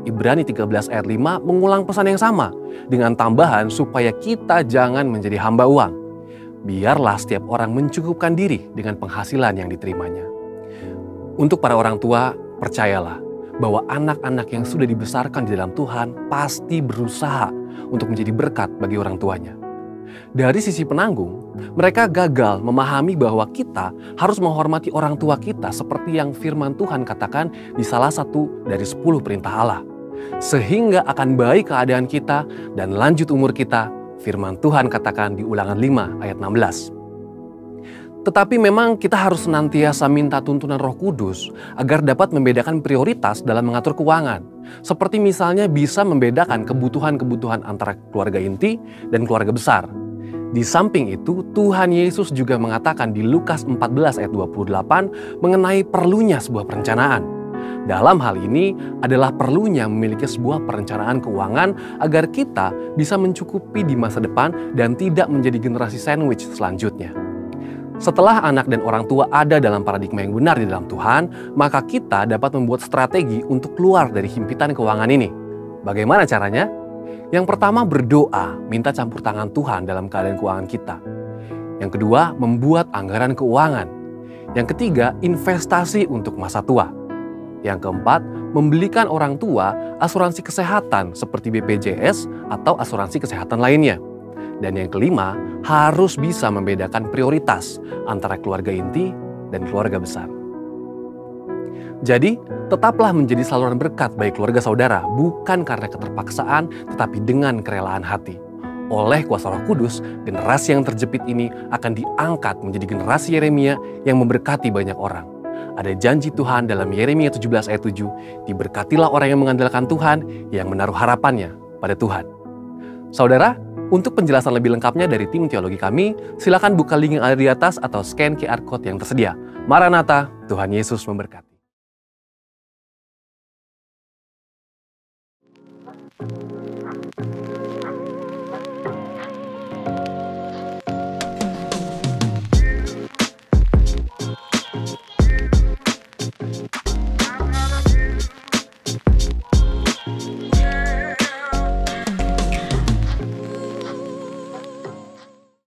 Ibrani 13 ayat 5 mengulang pesan yang sama dengan tambahan supaya kita jangan menjadi hamba uang. Biarlah setiap orang mencukupkan diri dengan penghasilan yang diterimanya. Untuk para orang tua, percayalah bahwa anak-anak yang sudah dibesarkan di dalam Tuhan pasti berusaha untuk menjadi berkat bagi orang tuanya. Dari sisi penanggung, mereka gagal memahami bahwa kita harus menghormati orang tua kita seperti yang firman Tuhan katakan di salah satu dari 10 perintah Allah. Sehingga akan baik keadaan kita dan lanjut umur kita, firman Tuhan katakan di Ulangan 5 ayat 16. Tetapi memang kita harus senantiasa minta tuntunan Roh Kudus agar dapat membedakan prioritas dalam mengatur keuangan. Seperti misalnya bisa membedakan kebutuhan-kebutuhan antara keluarga inti dan keluarga besar. Di samping itu, Tuhan Yesus juga mengatakan di Lukas 14 ayat 28 mengenai perlunya sebuah perencanaan. Dalam hal ini adalah perlunya memiliki sebuah perencanaan keuangan agar kita bisa mencukupi di masa depan dan tidak menjadi generasi sandwich selanjutnya. Setelah anak dan orang tua ada dalam paradigma yang benar di dalam Tuhan, maka kita dapat membuat strategi untuk keluar dari himpitan keuangan ini. Bagaimana caranya? Yang pertama, berdoa, minta campur tangan Tuhan dalam keadaan keuangan kita. Yang kedua, membuat anggaran keuangan. Yang ketiga, investasi untuk masa tua. Yang keempat, membelikan orang tua asuransi kesehatan seperti BPJS atau asuransi kesehatan lainnya. Dan yang kelima, harus bisa membedakan prioritas antara keluarga inti dan keluarga besar. Jadi, tetaplah menjadi saluran berkat bagi keluarga saudara, bukan karena keterpaksaan, tetapi dengan kerelaan hati. Oleh kuasa Roh Kudus, generasi yang terjepit ini akan diangkat menjadi generasi Yeremia yang memberkati banyak orang. Ada janji Tuhan dalam Yeremia 17 ayat 7, diberkatilah orang yang mengandalkan Tuhan, yang menaruh harapannya pada Tuhan. Saudara, untuk penjelasan lebih lengkapnya dari tim teologi kami, silakan buka link yang ada di atas atau scan QR Code yang tersedia. Maranatha, Tuhan Yesus memberkati.